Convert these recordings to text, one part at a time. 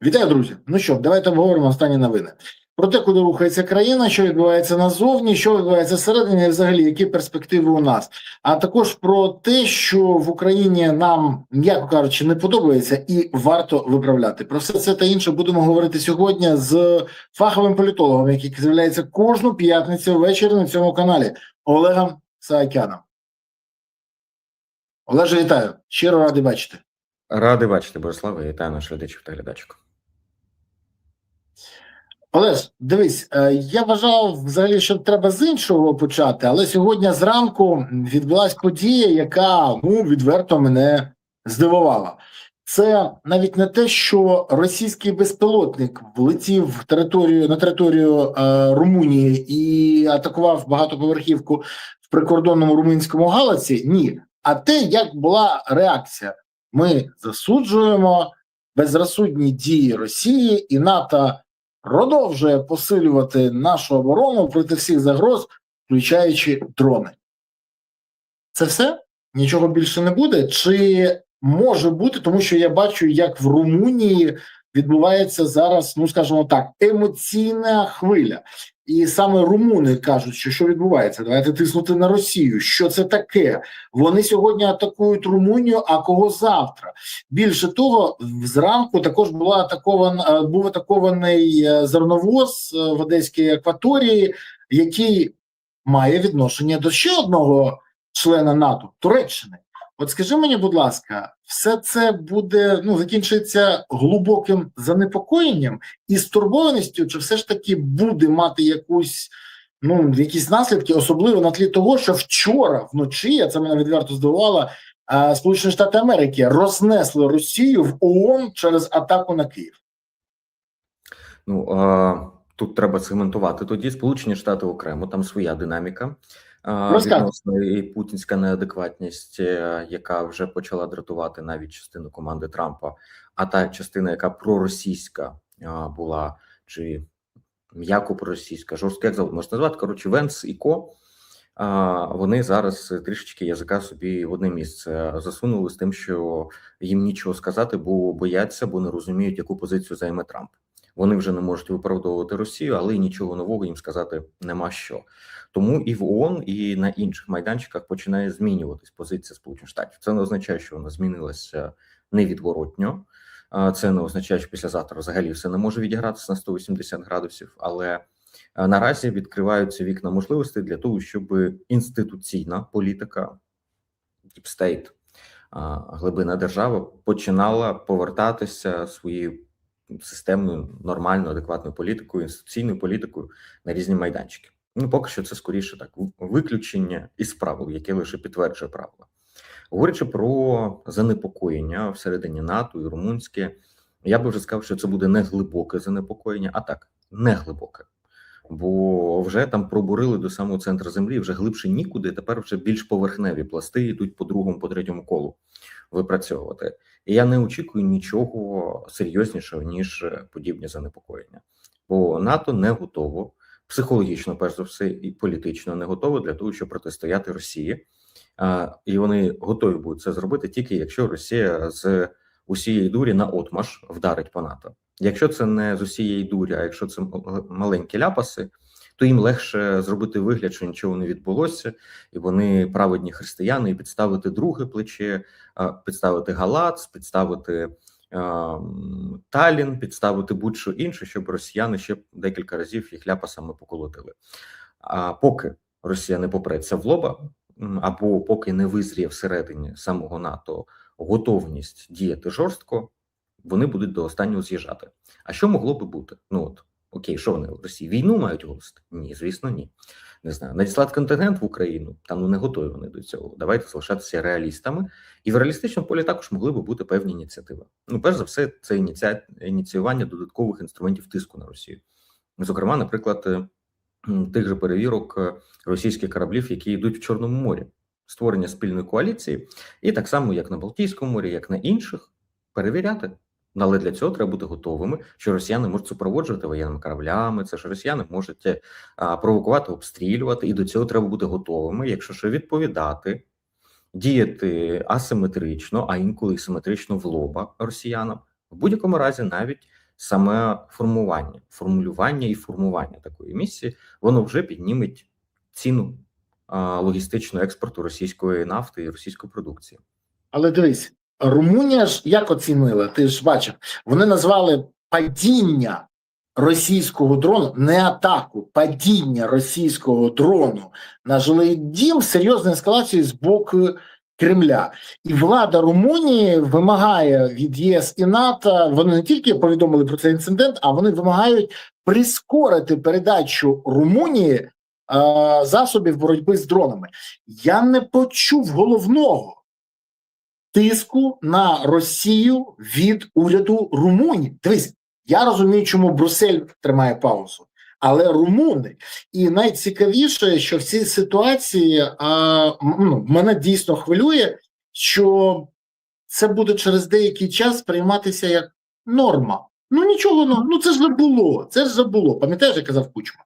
Вітаю, друзі! Ну що, давайте обговоримо останні новини. Про те, куди рухається країна, що відбувається назовні, що відбувається всередині, і взагалі, які перспективи у нас. А також про те, що в Україні нам, м'яко кажучи, не подобається і варто виправляти. Про все це та інше будемо говорити сьогодні з фаховим політологом, який з'являється кожну п'ятницю ввечері на цьому каналі, Олегом Саакяном. Олеже, вітаю! Щиро радий бачити. Радий бачити, Бориславе, вітаю наших глядачів та глядачок. Олеж, дивись, я вважав взагалі, що треба з іншого почати, але сьогодні зранку відбулась подія, яка відверто мене здивувала. Це навіть не те, що російський безпілотник влетів на територію Румунії і атакував багатоповерхівку в прикордонному румунському Галаці. Ні, а те, як була реакція. Ми засуджуємо безрозсудні дії Росії, і НАТО продовжує посилювати нашу оборону проти всіх загроз, включаючи дрони. Це все? Нічого більше не буде? Чи може бути, тому що я бачу, як в Румунії відбувається зараз, скажімо так, емоційна хвиля. І саме румуни кажуть, що відбувається, давайте тиснути на Росію. Що це таке? Вони сьогодні атакують Румунію, а кого завтра? Більше того, зранку також був атакований зерновоз в Одеській акваторії, який має відношення до ще одного члена НАТО – Туреччини. От скажи мені, будь ласка, все це буде, закінчиться глибоким занепокоєнням і стурбованістю, чи все ж таки буде мати якісь наслідки, особливо на тлі того, що вчора вночі, а це мене відверто здивувало, Сполучені Штати Америки рознесли Росію в ООН через атаку на Київ? Тут треба сегментувати тоді Сполучені Штати окремо, там своя динаміка. Відносно і путінська неадекватність, яка вже почала дратувати навіть частину команди Трампа, а та частина, яка проросійська була, чи м'яко проросійська, жорстко, як можна назвати, коротше, Венс і Ко, вони зараз трішечки язика собі в одне місце засунули з тим, що їм нічого сказати, бо бояться, бо не розуміють, яку позицію займе Трамп. Вони вже не можуть виправдовувати Росію, але й нічого нового їм сказати нема що. Тому і в ООН, і на інших майданчиках починає змінюватись позиція Сполучених Штатів. Це не означає, що вона змінилася невідворотньо. Це не означає, що післязавтра взагалі все не може відігратися на 180 градусів, але наразі відкриваються вікна можливостей для того, щоб інституційна політика, Deep State, глибина держави починала повертатися своєю системною, нормальною, адекватною політикою, інституційною політикою на різні майданчики. Поки що це скоріше так виключення із правил, яке лише підтверджує правила. Говорячи про занепокоєння всередині НАТО і румунське, я би вже сказав, що це буде не глибоке занепокоєння, а так, не глибоке. Бо вже там пробурили до самого центру землі, вже глибше нікуди, тепер вже більш поверхневі пласти йдуть по другому, по третьому колу випрацьовувати. І я не очікую нічого серйознішого, ніж подібні занепокоєння. Бо НАТО не готово, психологічно, перш за все, і політично не готово для того, щоб протистояти Росії. І вони готові будуть це зробити тільки якщо Росія з усієї дурі наотмашь вдарить по НАТО. Якщо це не з усієї дурі, а якщо це маленькі ляпаси, то їм легше зробити вигляд, що нічого не відбулося, і вони праведні християни, і підставити друге плече, підставити Галац, підставити Таллін, підставити будь-що інше, щоб росіяни ще декілька разів їх ляпасами поколотили. А поки Росія не попреться в лоба, або поки не визріє всередині самого НАТО готовність діяти жорстко, вони будуть до останнього з'їжджати. А що могло би бути? Окей, що вони в Росії? Війну мають оголосити? Ні, звісно, ні. Не знаю, надіслати контингент в Україну? Там не готові вони до цього. Давайте залишатися реалістами. І в реалістичному полі також могли би бути певні ініціативи. Перш за все, це ініціювання додаткових інструментів тиску на Росію. Зокрема, наприклад, тих же перевірок російських кораблів, які йдуть в Чорному морі. Створення спільної коаліції. І так само, як на Балтійському морі, як на інших, перевіряти. Але для цього треба бути готовими, що росіяни можуть супроводжувати воєнними кораблями, це ж росіяни можуть провокувати, обстрілювати, і до цього треба бути готовими, якщо що, відповідати, діяти асиметрично, а інколи і симетрично в лоба росіянам. В будь-якому разі навіть саме формулювання і формування такої місії, воно вже підніметь ціну логістичного експорту російської нафти і російської продукції. Але дивись, Румунія ж як оцінила? Ти ж бачив, вони назвали падіння російського дрону, не атаку, падіння російського дрону на жилий дім серйозною ескалацією з боку Кремля. І влада Румунії вимагає від ЄС і НАТО, вони не тільки повідомили про цей інцидент, а вони вимагають прискорити передачу Румунії засобів боротьби з дронами. Я не почув головного тиску на Росію від уряду Румунії. Дивись, я розумію, чому Брюссель тримає паузу, але румуни. І найцікавіше, що в цій ситуації мене дійсно хвилює, що це буде через деякий час сприйматися як норма. Ну нічого, це ж забуло. Пам'ятаєш, я казав Кучма?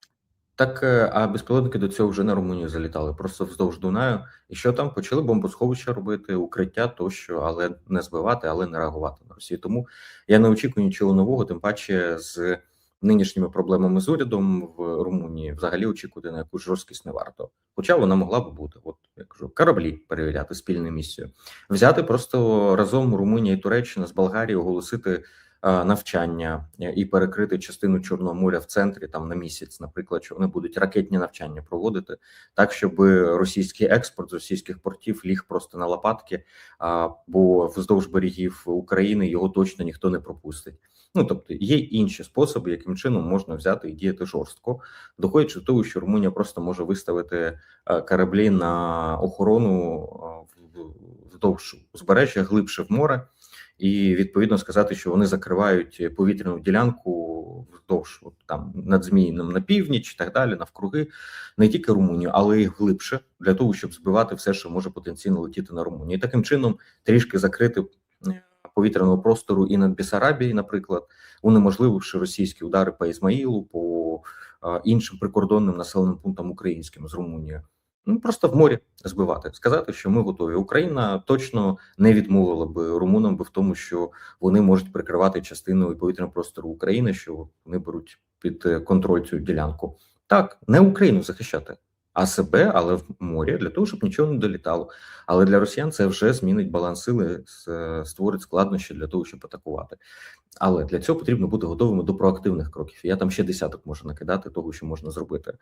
Так, а безпілотники до цього вже на Румунію залітали, просто вздовж Дунаю. І що там? Почали бомбосховища робити, укриття тощо, але не збивати, але не реагувати на Росію. Тому я не очікую нічого нового, тим паче з нинішніми проблемами з урядом в Румунії взагалі очікувати на якусь жорсткість не варто. Хоча вона могла б бути, от я кажу, кораблі перевіряти спільну місію. Взяти просто разом Румунія і Туреччина з Болгарією, оголосити навчання і перекрити частину Чорного моря в центрі там на місяць, наприклад, що вони будуть ракетні навчання проводити, так щоб російський експорт з російських портів ліг просто на лопатки, бо вздовж берегів України його точно ніхто не пропустить. Ну, тобто є інші способи, яким чином можна взяти і діяти жорстко, доходячи до того, що Румунія просто може виставити кораблі на охорону вздовж узбережжя, глибше в море, і відповідно сказати, що вони закривають повітряну ділянку вздовж там над Зміїним на північ і так далі, навкруги не тільки Румунію, але й глибше, для того, щоб збивати все, що може потенційно летіти на Румунію. І таким чином трішки закрити повітряного простору і над Бессарабією, наприклад, унеможлививши російські удари по Ізмаїлу, по іншим прикордонним населеним пунктам українським з Румунією. Ну, просто в морі збивати, сказати, що ми готові. Україна точно не відмовила би румунам в тому, що вони можуть прикривати частину повітряного простору України, що вони беруть під контроль цю ділянку. Так, не Україну захищати, а себе, але в морі, для того, щоб нічого не долітало. Але для росіян це вже змінить баланс сили, створить складнощі для того, щоб атакувати. Але для цього потрібно бути готовими до проактивних кроків. Я там ще десяток можу накидати того, що можна зробити.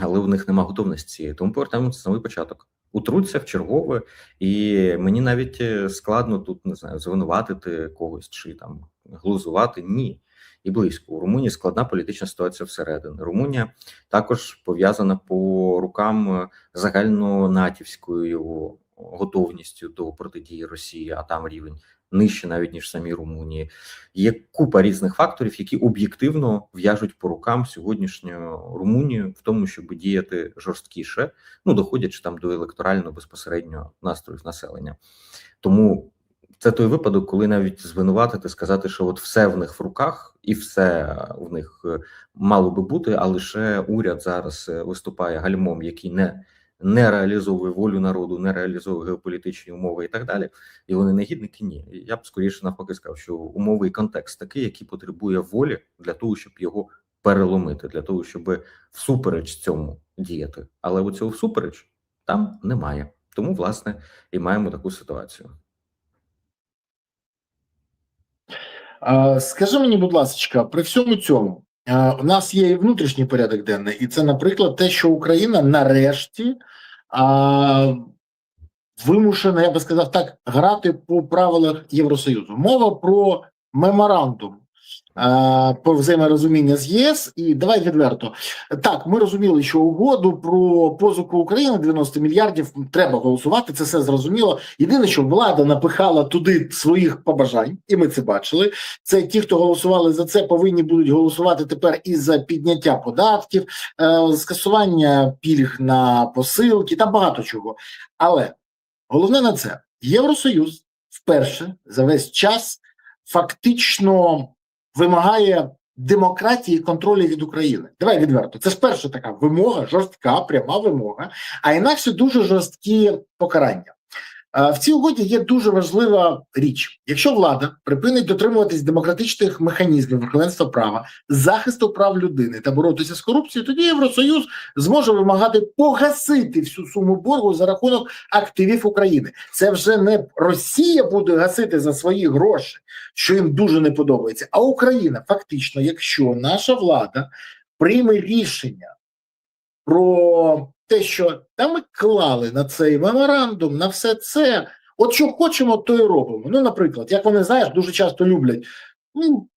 Але в них нема готовності, тому повертаємося на самий початок. Утруться в чергове, і мені навіть складно тут, не знаю, звинуватити когось чи там глузувати. Ні, і близько. У Румунії складна політична ситуація всередині. Румунія також пов'язана по рукам загальнонатівською готовністю до протидії Росії, а там рівень нижче навіть, ніж самі Румунії. Є купа різних факторів, які об'єктивно в'яжуть по рукам сьогоднішню Румунію в тому, щоб діяти жорсткіше, доходячи там до електорально безпосередньо настроїв населення. Тому це той випадок, коли навіть звинуватити, сказати, що от все в них в руках і все в них мало би бути, а лише уряд зараз виступає гальмом, який не реалізовує волю народу, не реалізовує геополітичні умови і так далі, і вони негідники, ні. Я б скоріше навпаки сказав, що умови і контекст такий, який потребує волі для того, щоб його переломити, для того, щоб всупереч цьому діяти. Але оцього всупереч там немає. Тому, власне, і маємо таку ситуацію. Скажи мені, будь ласка, при всьому цьому, у нас є і внутрішній порядок денний, і це, наприклад, те, що Україна нарешті вимушена, я би сказав так, грати по правилах Євросоюзу. Мова про меморандум по взаєморозуміння з ЄС, і давай відверто. Так, ми розуміли, що угоду про позику України 90 мільярдів треба голосувати, це все зрозуміло. Єдине, що влада напихала туди своїх побажань, і ми це бачили. Це ті, хто голосували за це, повинні будуть голосувати тепер і за підняття податків, скасування пільг на посилки, там багато чого. Але головне на це, Євросоюз вперше за весь час фактично вимагає демократії і контролю від України. Давай відверто. Це ж перша така вимога, жорстка, пряма вимога, а інакше дуже жорсткі покарання. В цій угоді є дуже важлива річ. Якщо влада припинить дотримуватись демократичних механізмів верховенства права, захисту прав людини та боротися з корупцією, тоді Євросоюз зможе вимагати погасити всю суму боргу за рахунок активів України. Це вже не Росія буде гасити за свої гроші, що їм дуже не подобається, а Україна. Фактично, якщо наша влада прийме рішення про те, що та ми клали на цей меморандум, на все це, от що хочемо, то і робимо. Ну, наприклад, як вони, знаєш, дуже часто люблять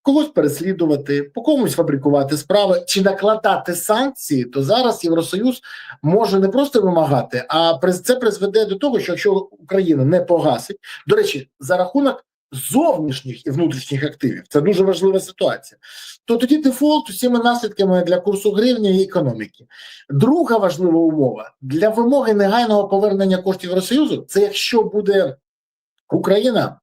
когось переслідувати, по комусь фабрикувати справи чи накладати санкції, то зараз Євросоюз може не просто вимагати, а це призведе до того, що якщо Україна не погасить, до речі, за рахунок зовнішніх і внутрішніх активів, це дуже важлива ситуація, то тоді дефолт усіма наслідками для курсу гривні і економіки. Друга важлива умова для вимоги негайного повернення коштів Євросоюзу, це якщо буде Україна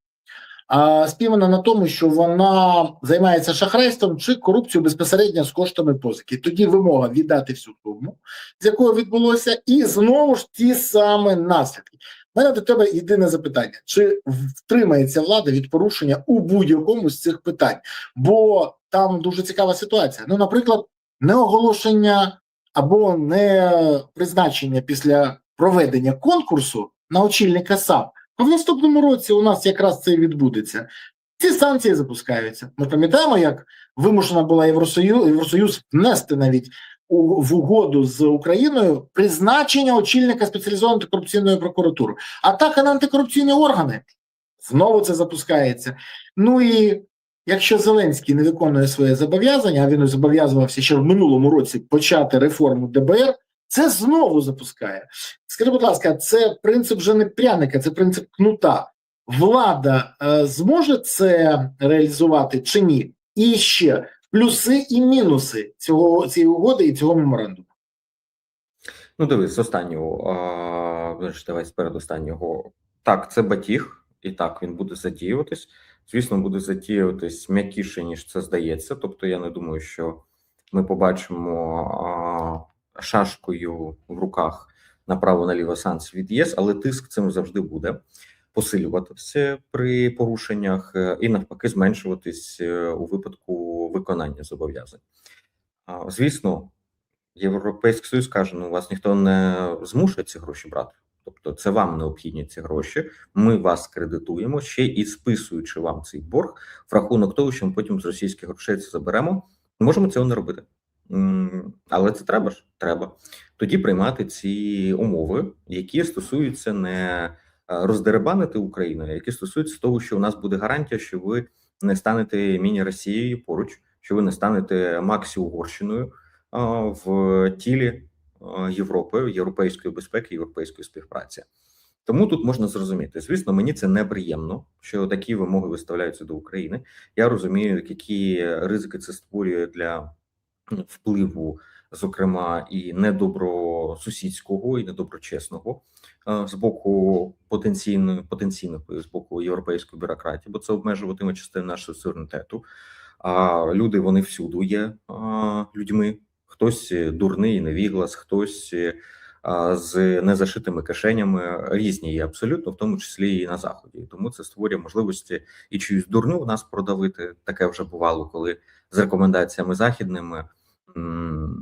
спіймана на тому, що вона займається шахрайством чи корупцією безпосередньо з коштами позики. Тоді вимога віддати всю суму, з якою відбулося, і знову ж ті самі наслідки. У мене до тебе єдине запитання: чи втримається влада від порушення у будь-якому з цих питань? Бо там дуже цікава ситуація. Ну, наприклад, неоголошення або не призначення після проведення конкурсу на очільника САП. А в наступному році у нас якраз це і відбудеться. Ці санкції запускаються. Ми пам'ятаємо, як вимушена була Євросоюз внести навіть в угоду з Україною призначення очільника спеціалізованої антикорупційної прокуратури. Атака на антикорупційні органи. Знову це запускається. Ну і якщо Зеленський не виконує своє зобов'язання, а він зобов'язувався ще в минулому році почати реформу ДБР, це знову запускає. Скажи, будь ласка, це принцип вже не пряника, це принцип кнута. Влада зможе це реалізувати чи ні? І ще плюси і мінуси цієї угоди і цього меморандуму. Ну, дивись, з останнього, давай з передостаннього. Так, це батіг, і так, він буде задіюватись. Звісно, буде задіюватись м'якіше, ніж це здається. Тобто, я не думаю, що ми побачимо шашкою в руках направо-наліво санкцій від ЄС, але тиск цим завжди буде посилюватися при порушеннях і навпаки зменшуватись у випадку виконання зобов'язань. Звісно, Європейський Союз каже, ну вас ніхто не змушує ці гроші брати. Тобто це вам необхідні ці гроші, ми вас кредитуємо, ще і списуючи вам цей борг в рахунок того, що ми потім з російських грошей це заберемо, можемо цього не робити. Але це треба ж? Треба. Тоді приймати ці умови, які стосуються не роздеребанити Україну, а які стосуються того, що у нас буде гарантія, що ви не станете міні-Росією поруч, що ви не станете Максі-Угорщиною в тілі Європи, європейської безпеки, європейської співпраці. Тому тут можна зрозуміти. Звісно, мені це неприємно, що такі вимоги виставляються до України. Я розумію, які ризики це створює для впливу, зокрема, і недобросусідського, і недоброчесного з боку потенційних з боку європейської бюрократії, бо це обмежуватиме частину нашого суверенітету. А люди, вони всюди є людьми. Хтось дурний і невіглас, хтось з незашитими кишенями, різні є абсолютно, в тому числі і на Заході. Тому це створює можливості і чиюсь дурню в нас продавити. Таке вже бувало, коли з рекомендаціями західними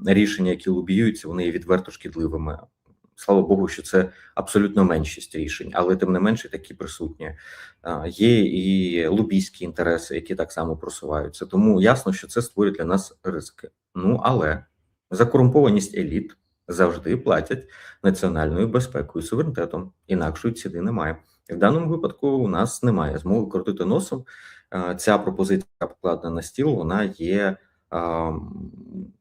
рішення, які лобіюються, вони є відверто шкідливими. Слава Богу, що це абсолютно меншість рішень, але тим не менше такі присутні. Є і лобійські інтереси, які так само просуваються. Тому ясно, що це створює для нас ризики. Ну, але за корумпованість еліт завжди платять національною безпекою і суверенітетом. Інакшої ціни немає. І в даному випадку у нас немає змоги крутити носом. Ця пропозиція, покладена на стіл, вона є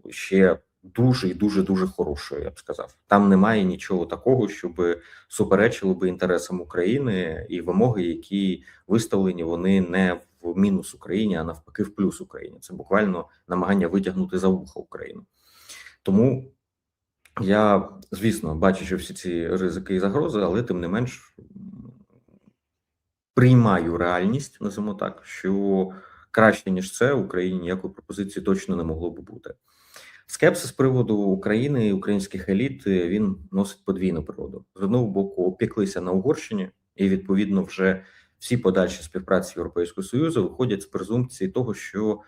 ще дуже і дуже хорошою, я б сказав. Там немає нічого такого, щоб суперечило би інтересам України, і вимоги, які виставлені, вони не в мінус Україні, а навпаки в плюс Україні. Це буквально намагання витягнути за вуха Україну. Тому я, звісно, бачу всі ці ризики і загрози, але тим не менш приймаю реальність, називаємо так, що краще, ніж це, Україні ніякої пропозиції точно не могло би бути. Скепсис з приводу України і українських еліт, він носить подвійну природу. З одного боку, опіклися на Угорщині, І відповідно вже всі подальші співпраці Європейського Союзу виходять з презумпції того, що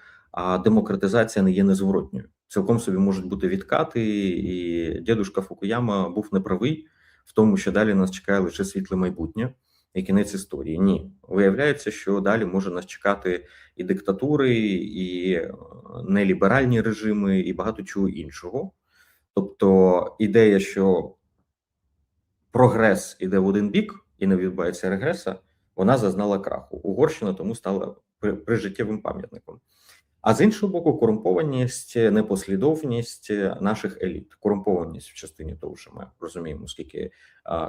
демократизація не є незворотньою. Цілком собі можуть бути відкати, і дідушка Фукуяма був неправий в тому, що далі нас чекає лише світле майбутнє і кінець історії. Ні, виявляється, що далі може нас чекати і диктатури, і неліберальні режими, і багато чого іншого. Тобто ідея, що прогрес іде в один бік і не відбувається регреса, вона зазнала краху. Угорщина тому стала прижиттєвим пам'ятником. А з іншого боку, корумпованість, непослідовність наших еліт, корумпованість в частині того, що ми розуміємо, скільки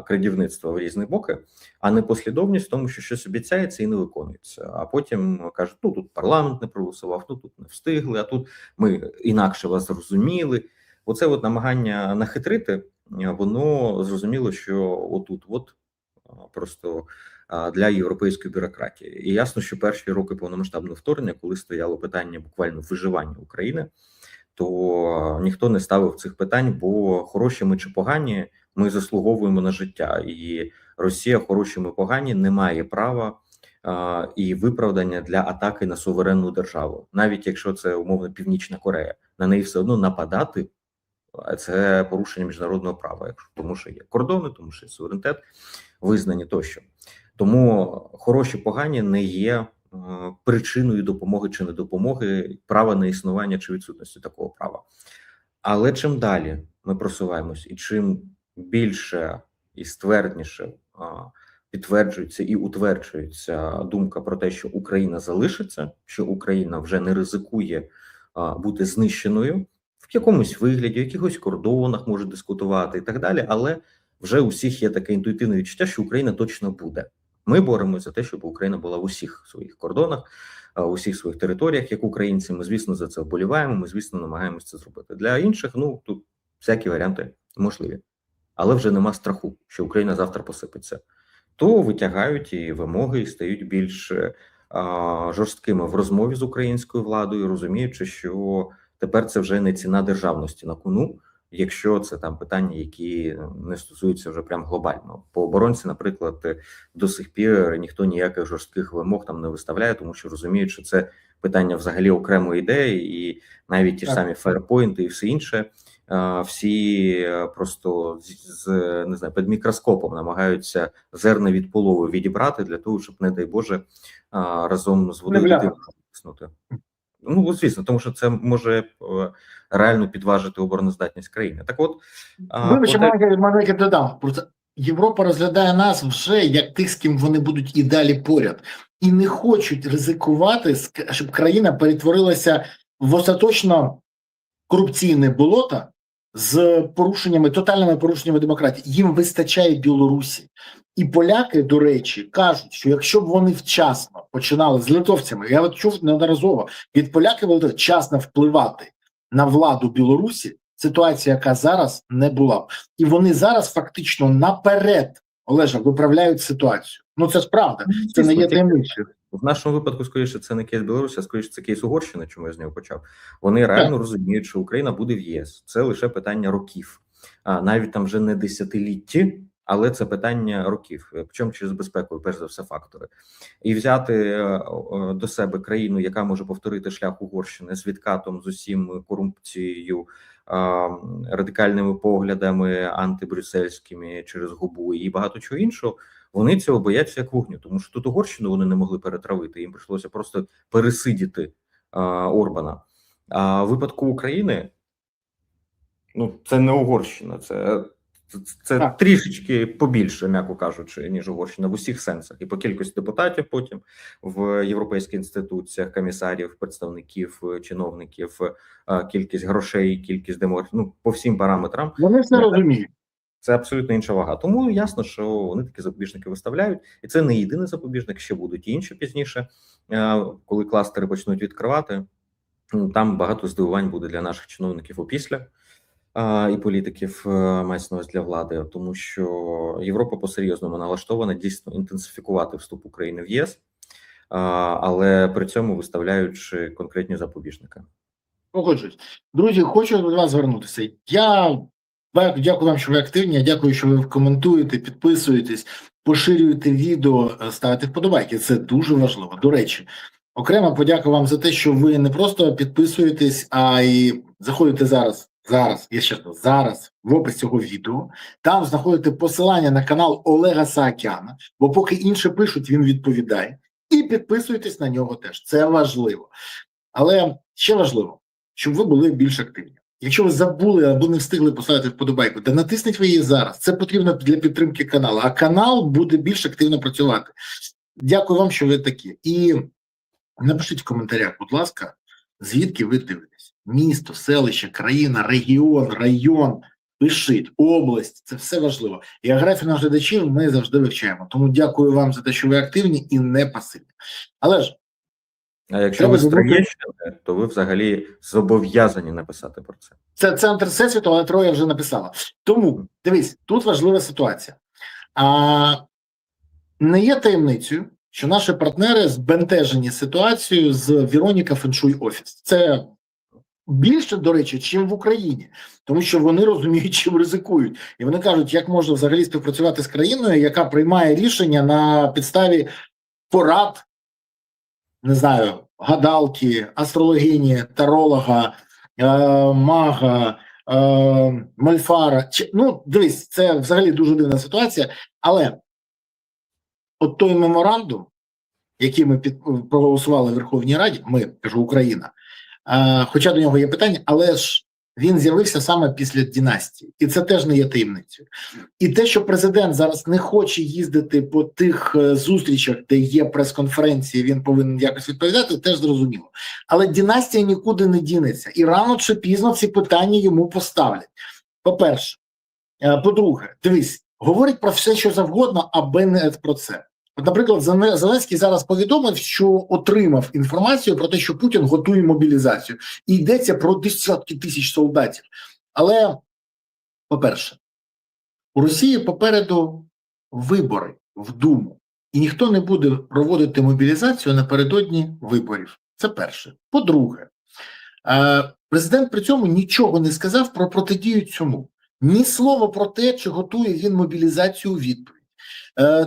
крадівництва в різні боки, а непослідовність в тому, що щось обіцяється і не виконується. А потім кажуть, ну тут парламент не проголосував, ну тут не встигли, а тут ми інакше вас зрозуміли. Оце от намагання нахитрити, воно зрозуміло, що отут просто для європейської бюрократії. І ясно, що перші роки повномасштабного вторгнення, коли стояло питання буквально виживання України, то ніхто не ставив цих питань, бо хороші ми чи погані, ми заслуговуємо на життя. І Росія, хороші ми погані, не має права і виправдання для атаки на суверенну державу. Навіть якщо це умовно Північна Корея, на неї все одно нападати, це порушення міжнародного права, тому що є кордони, тому що є суверенітет, визнані тощо. Тому хороші погані не є причиною допомоги чи недопомоги, права на існування чи відсутності такого права. Але чим далі ми просуваємось, і чим більше і ствердніше підтверджується і утверджується думка про те, що Україна залишиться, що Україна вже не ризикує бути знищеною, в якомусь вигляді, в якихось кордонах може дискутувати і так далі, але вже у всіх є таке інтуїтивне відчуття, що Україна точно буде. Ми боремося за те, щоб Україна була в усіх своїх кордонах, у всіх своїх територіях, як українці. Ми, звісно, за це вболіваємо, ми, звісно, намагаємося це зробити. Для інших, ну, тут всякі варіанти можливі. Але вже нема страху, що Україна завтра посипеться. То витягають і вимоги, і стають більш жорсткими в розмові з українською владою, розуміючи, що тепер це вже не ціна державності на кону, якщо це там питання, які не стосуються вже прям глобально. По оборонці, наприклад, до сих пір ніхто ніяких жорстких вимог там не виставляє, тому що розуміють, що це питання взагалі окремої ідеї, і навіть ті ж самі фаєрпойнти і все інше, всі просто не знаю, під мікроскопом намагаються зерна від полови відібрати для того, щоб, не дай Боже, разом з водою тиснути. Ну, звісно, тому що це може реально підважити обороноздатність країни. Так от, вибачте, маленьке додам. Просто Європа розглядає нас вже як тих, з ким вони будуть і далі поряд. І не хочуть ризикувати, щоб країна перетворилася в остаточно корупційне болото з порушеннями, тотальними порушеннями демократії. Їм вистачає Білорусі. І поляки, до речі, кажуть, що якщо б вони вчасно починали з литовцями, я от чув неодноразово, від поляків було вчасно впливати на владу Білорусі, ситуація, яка зараз не була б. І вони зараз фактично наперед, Олеже, виправляють ситуацію. Ну це ж правда, це не є таємницею. В нашому випадку, скоріше, це не кейс Білорусі, а скоріше це кейс Угорщини, чому я з нього почав. Вони реально розуміють, що Україна буде в ЄС. Це лише питання років. Навіть там вже не десятилітті, але це питання років. Причому через безпеку, перш за все, фактори. І взяти до себе країну, яка може повторити шлях Угорщини з відкатом, з усім корупцією, радикальними поглядами антибрюссельськими через губу і багато чого іншого, вони цього бояться як вогню, тому що тут Угорщину вони не могли перетравити, їм прийшлося просто пересидіти Орбана. А в випадку України, ну, це не Угорщина, це трішечки побільше, м'яко кажучи, ніж Угорщина в усіх сенсах. І по кількості депутатів потім в європейських інституціях, комісарів, представників, чиновників, кількість грошей, кількість ну, по всім параметрам. Вони все розуміють. Це абсолютно інша вага. Тому ясно, що вони такі запобіжники виставляють. І це не єдиний запобіжник, ще будуть і інші пізніше, коли кластери почнуть відкривати. Там багато здивувань буде для наших чиновників опісля. І політиків, мається на увазі для влади, тому що Європа по-серйозному налаштована дійсно інтенсифікувати вступ України в ЄС, але при цьому виставляючи конкретні запобіжники. Погоджуюсь. Друзі, хочу до вас звернутися. Я Дякую вам, що ви активні. Дякую, що ви коментуєте, підписуєтесь, поширюєте відео, ставите вподобайки. Це дуже важливо. До речі, окремо подяка вам за те, що ви не просто підписуєтесь, а й заходите зараз в опис цього відео. Там знаходите посилання на канал Олега Саакяна, бо поки інші пишуть, він відповідає. І підписуйтесь на нього теж. Це важливо. Але ще важливо, щоб ви були більш активні. Якщо ви забули або не встигли поставити вподобайку, то натисніть ви її зараз. Це потрібно для підтримки каналу, а канал буде більш активно працювати. Дякую вам, що ви такі. І напишіть в коментарях, будь ласка, звідки ви дивитесь. Місто, селище, країна, регіон, район. Пишіть, область, це все важливо. І географію наших глядачів ми завжди вивчаємо. Тому дякую вам за те, що ви активні і не пасивні. Але ж, а якщо ви з Троєщини, то ви взагалі зобов'язані написати про це. Це центр всесвіту, але Троя вже написала. Тому, дивись, тут важлива ситуація. Не є таємницею, що наші партнери збентежені ситуацією з Вероніка Феншуй Офіс. Це більше, до речі, чим в Україні, тому що вони розуміють, чим ризикують. І вони кажуть, як можна взагалі співпрацювати з країною, яка приймає рішення на підставі порад, не знаю, гадалки, астрологині, таролога, мага, мольфара. Ну, дивись, це взагалі дуже дивна ситуація, але от той меморандум, який ми проголосували в Верховній Раді, ми, кажу, Україна, хоча до нього є питання, але ж він з'явився саме після династії, і це теж не є таємницею. І те, що президент зараз не хоче їздити по тих зустрічах, де є прес-конференції, він повинен якось відповідати, теж зрозуміло. Але династія нікуди не дінеться, і рано чи пізно ці питання йому поставлять. По-перше. По-друге, дивись, говорить про все, що завгодно, аби не про це. От, наприклад, Зеленський зараз повідомив, що отримав інформацію про те, що Путін готує мобілізацію. І йдеться про десятки тисяч солдатів. Але, по-перше, у Росії попереду вибори в Думу. І ніхто не буде проводити мобілізацію напередодні виборів. Це перше. По-друге, президент при цьому нічого не сказав про протидію цьому. Ні слова про те, чи готує він мобілізацію у відповідь.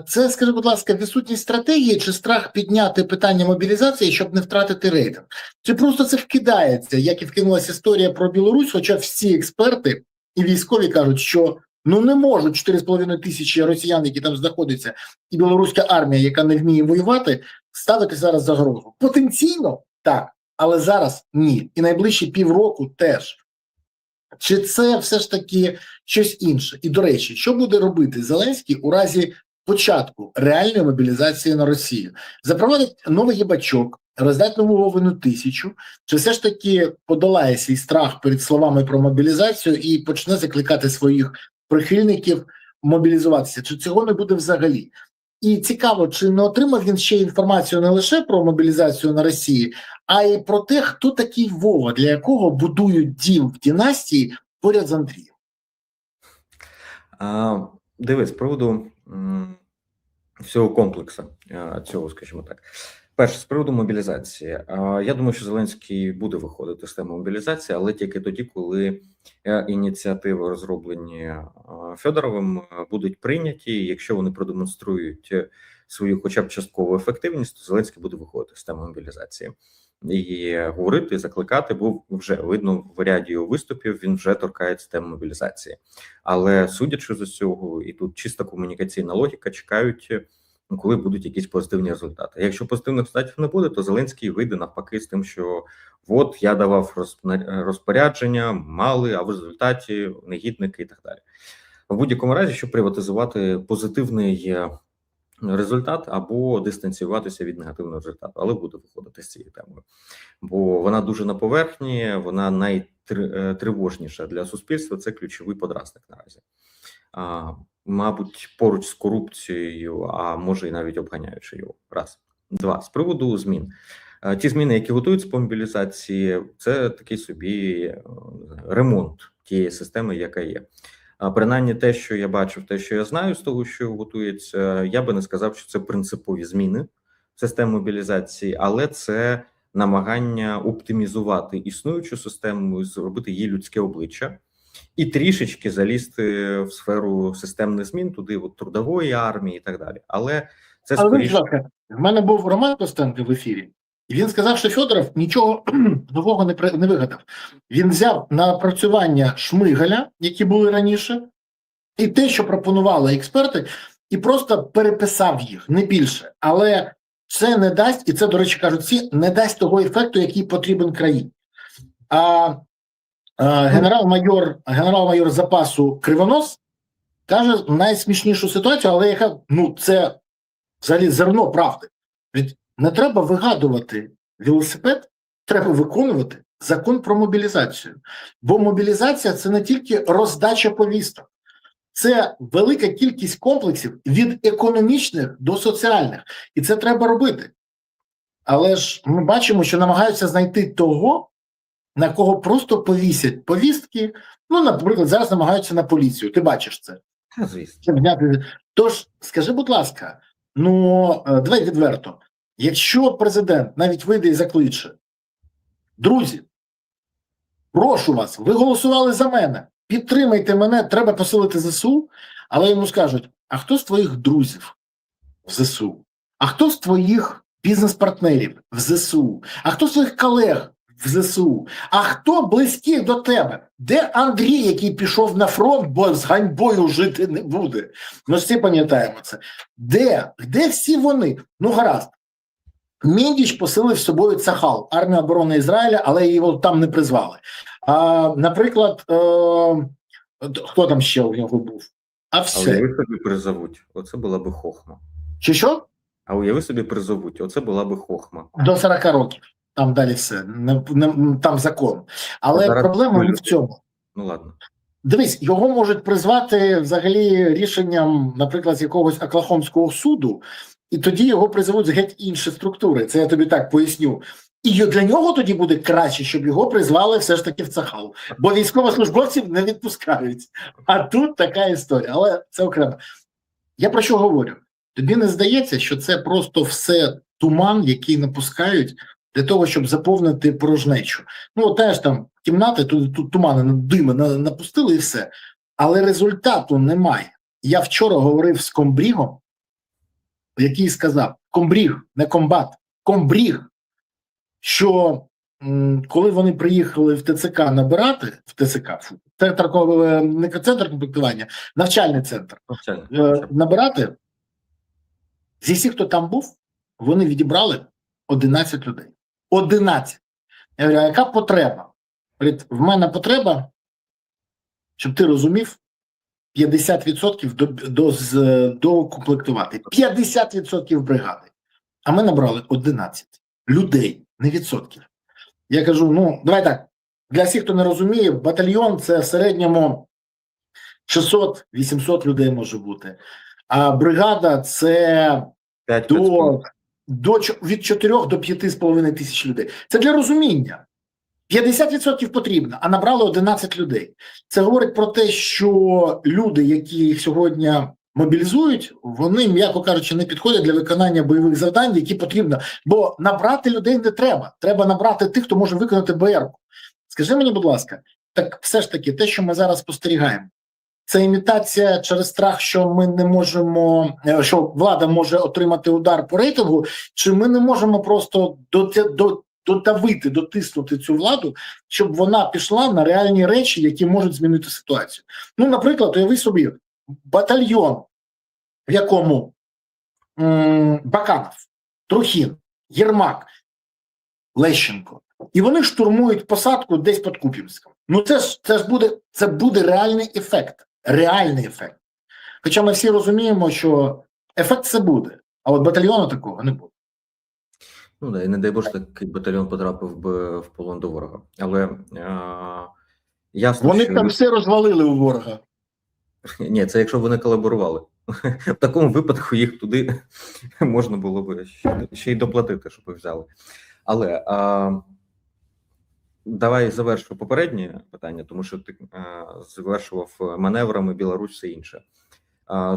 Це, скажи, будь ласка, відсутність стратегії чи страх підняти питання мобілізації, щоб не втратити рейтинг? Чи просто це вкидається, як і вкинулася історія про Білорусь, хоча всі експерти і військові кажуть, що не можуть 4,5 тисячі росіян, які там знаходяться, і білоруська армія, яка не вміє воювати, ставити зараз загрозу. Потенційно так, але зараз ні. І найближчі півроку теж. Чи це все ж таки щось інше? І, до речі, що буде робити Зеленський у разі початку реальної мобілізації на Росію? Запровадить новий єбачок, роздать нову Вовину 1000, чи все ж таки подолає свій страх перед словами про мобілізацію і почне закликати своїх прихильників мобілізуватися? Чи цього не буде взагалі? І цікаво, чи не отримав він ще інформацію не лише про мобілізацію на Росії, а й про те, хто такий Вова, для якого будують дім в династії поряд з Андрієм. Дивись, з приводу всього комплексу цього, скажімо так. Перше, з приводу мобілізації. Я думаю, що Зеленський буде виходити з теми мобілізації, але тільки тоді, коли ініціативи, розроблені Федоровим, будуть прийняті. Якщо вони продемонструють свою хоча б часткову ефективність, то Зеленський буде виходити з теми мобілізації. І говорити, закликати, бо вже видно в ряді виступів він вже торкається теми мобілізації. Але судячи з цього, і тут чиста комунікаційна логіка, чекають, коли будуть якісь позитивні результати. Якщо позитивних результатів не буде, то Зеленський вийде навпаки з тим, що от я давав розпорядження, мали, а в результаті негідники і так далі. В будь-якому разі, щоб приватизувати позитивний результат або дистанціюватися від негативного результату, але буде виходити з цією темою. Бо вона дуже на поверхні, вона найтривожніша для суспільства, це ключовий подразник наразі. Мабуть, поруч з корупцією, а може і навіть обганяючи його. Раз. Два. З приводу змін. Ті зміни, які готуються по мобілізації, це такий собі ремонт тієї системи, яка є. Принаймні те, що я бачив, те, що я знаю з того, що готується, я би не сказав, що це принципові зміни в системі мобілізації, але це намагання оптимізувати існуючу систему, зробити її людське обличчя, і трішечки залізти в сферу системних змін, туди от, трудової армії і так далі. Але це Але скоріше... в мене був Роман Костенко в ефірі, і він сказав, що Федоров нічого нового не вигадав. Він взяв на опрацювання Шмигаля, які були раніше, і те, що пропонували експерти, і просто переписав їх, не більше. Але це не дасть, і це, до речі, кажуть всі, не дасть того ефекту, який потрібен країні. А генерал-майор запасу Кривонос каже найсмішнішу ситуацію, але яка, це взагалі зерно правди. Ведь не треба вигадувати велосипед, треба виконувати закон про мобілізацію. Бо мобілізація – це не тільки роздача повісток, це велика кількість комплексів від економічних до соціальних. І це треба робити. Але ж ми бачимо, що намагаються знайти того, на кого просто повісять повістки. Наприклад, зараз намагаються на поліцію. Ти бачиш це. Звісно. Тож, скажи, будь ласка, давай відверто. Якщо президент навіть вийде і закличе: друзі, прошу вас, ви голосували за мене, підтримайте мене, треба посилити ЗСУ, але йому скажуть: а хто з твоїх друзів в ЗСУ? А хто з твоїх бізнес-партнерів в ЗСУ? А хто з твоїх колег в ЗСУ? А хто близький до тебе? Де Андрій, який пішов на фронт, бо з ганьбою жити не буде? Ми ж всі пам'ятаємо це. Де всі вони? Гаразд. Міндіч посилив з собою Цахал, армію оборони Ізраїля, але його там не призвали. Наприклад, хто там ще у нього був? А уяви собі призовуть. Оце була би хохма. Що? А уяви собі призовуть. Оце була би хохма. До 40 років. Там далі все. Там закон. Але проблема не в цьому. Ладно. Дивись, його можуть призвати взагалі рішенням, наприклад, з якогось Оклахомського суду, і тоді його призовуть з геть інші структури. Це я тобі так поясню. І для нього тоді буде краще, щоб його призвали все ж таки в Цахал. Бо військовослужбовців не відпускають. А тут така історія. Але це окремо. Я про що говорю? Тобі не здається, що це просто все туман, який напускають для того, щоб заповнити порожнечу? Теж там кімнати, тут тумани, дими напустили і все. Але результату немає. Я вчора говорив з комбрігом, який сказав: комбріг, не комбат, комбріг, що коли вони приїхали в ТЦК набирати, не центр комплектування, навчальний центр, набирати, зі всіх, хто там був, вони відібрали 11 людей. 11. Я говорю: а яка потреба? Говорить: в мене потреба, щоб ти розумів, 50% докомплектувати. 50% бригади. А ми набрали 11 людей, не відсотків. Я кажу: давай так, для всіх, хто не розуміє, батальйон – це в середньому 600-800 людей може бути. А бригада – це від 4 до 5,5 тисяч людей. Це для розуміння. 50% потрібно, а набрали 11 людей. Це говорить про те, що люди, які їх сьогодні мобілізують, вони, м'яко кажучи, не підходять для виконання бойових завдань, які потрібно. Бо набрати людей не треба. Треба набрати тих, хто може виконати БР-ку. Скажи мені, будь ласка, так все ж таки, те, що ми зараз спостерігаємо, це імітація через страх, що ми не можемо, що влада може отримати удар по рейтингу, чи ми не можемо просто додавити, дотиснути цю владу, щоб вона пішла на реальні речі, які можуть змінити ситуацію. Наприклад, уяви собі, батальйон, в якому Баканов, Трухін, Єрмак, Лещенко, і вони штурмують посадку десь під Куп'янськом. Це буде реальний ефект. Реальний ефект. Хоча ми всі розуміємо, що ефект це буде, а от батальйону такого не буде. І не дай Боже, такий батальйон потрапив би в полон до ворога. Але ясно, вони що... там все розвалили у ворога. Ні, це якщо вони колаборували. В такому випадку їх туди можна було б ще й доплатити, щоб взяли. Але давай завершу попереднє питання, тому що ти завершував маневрами Білорусь, все інше.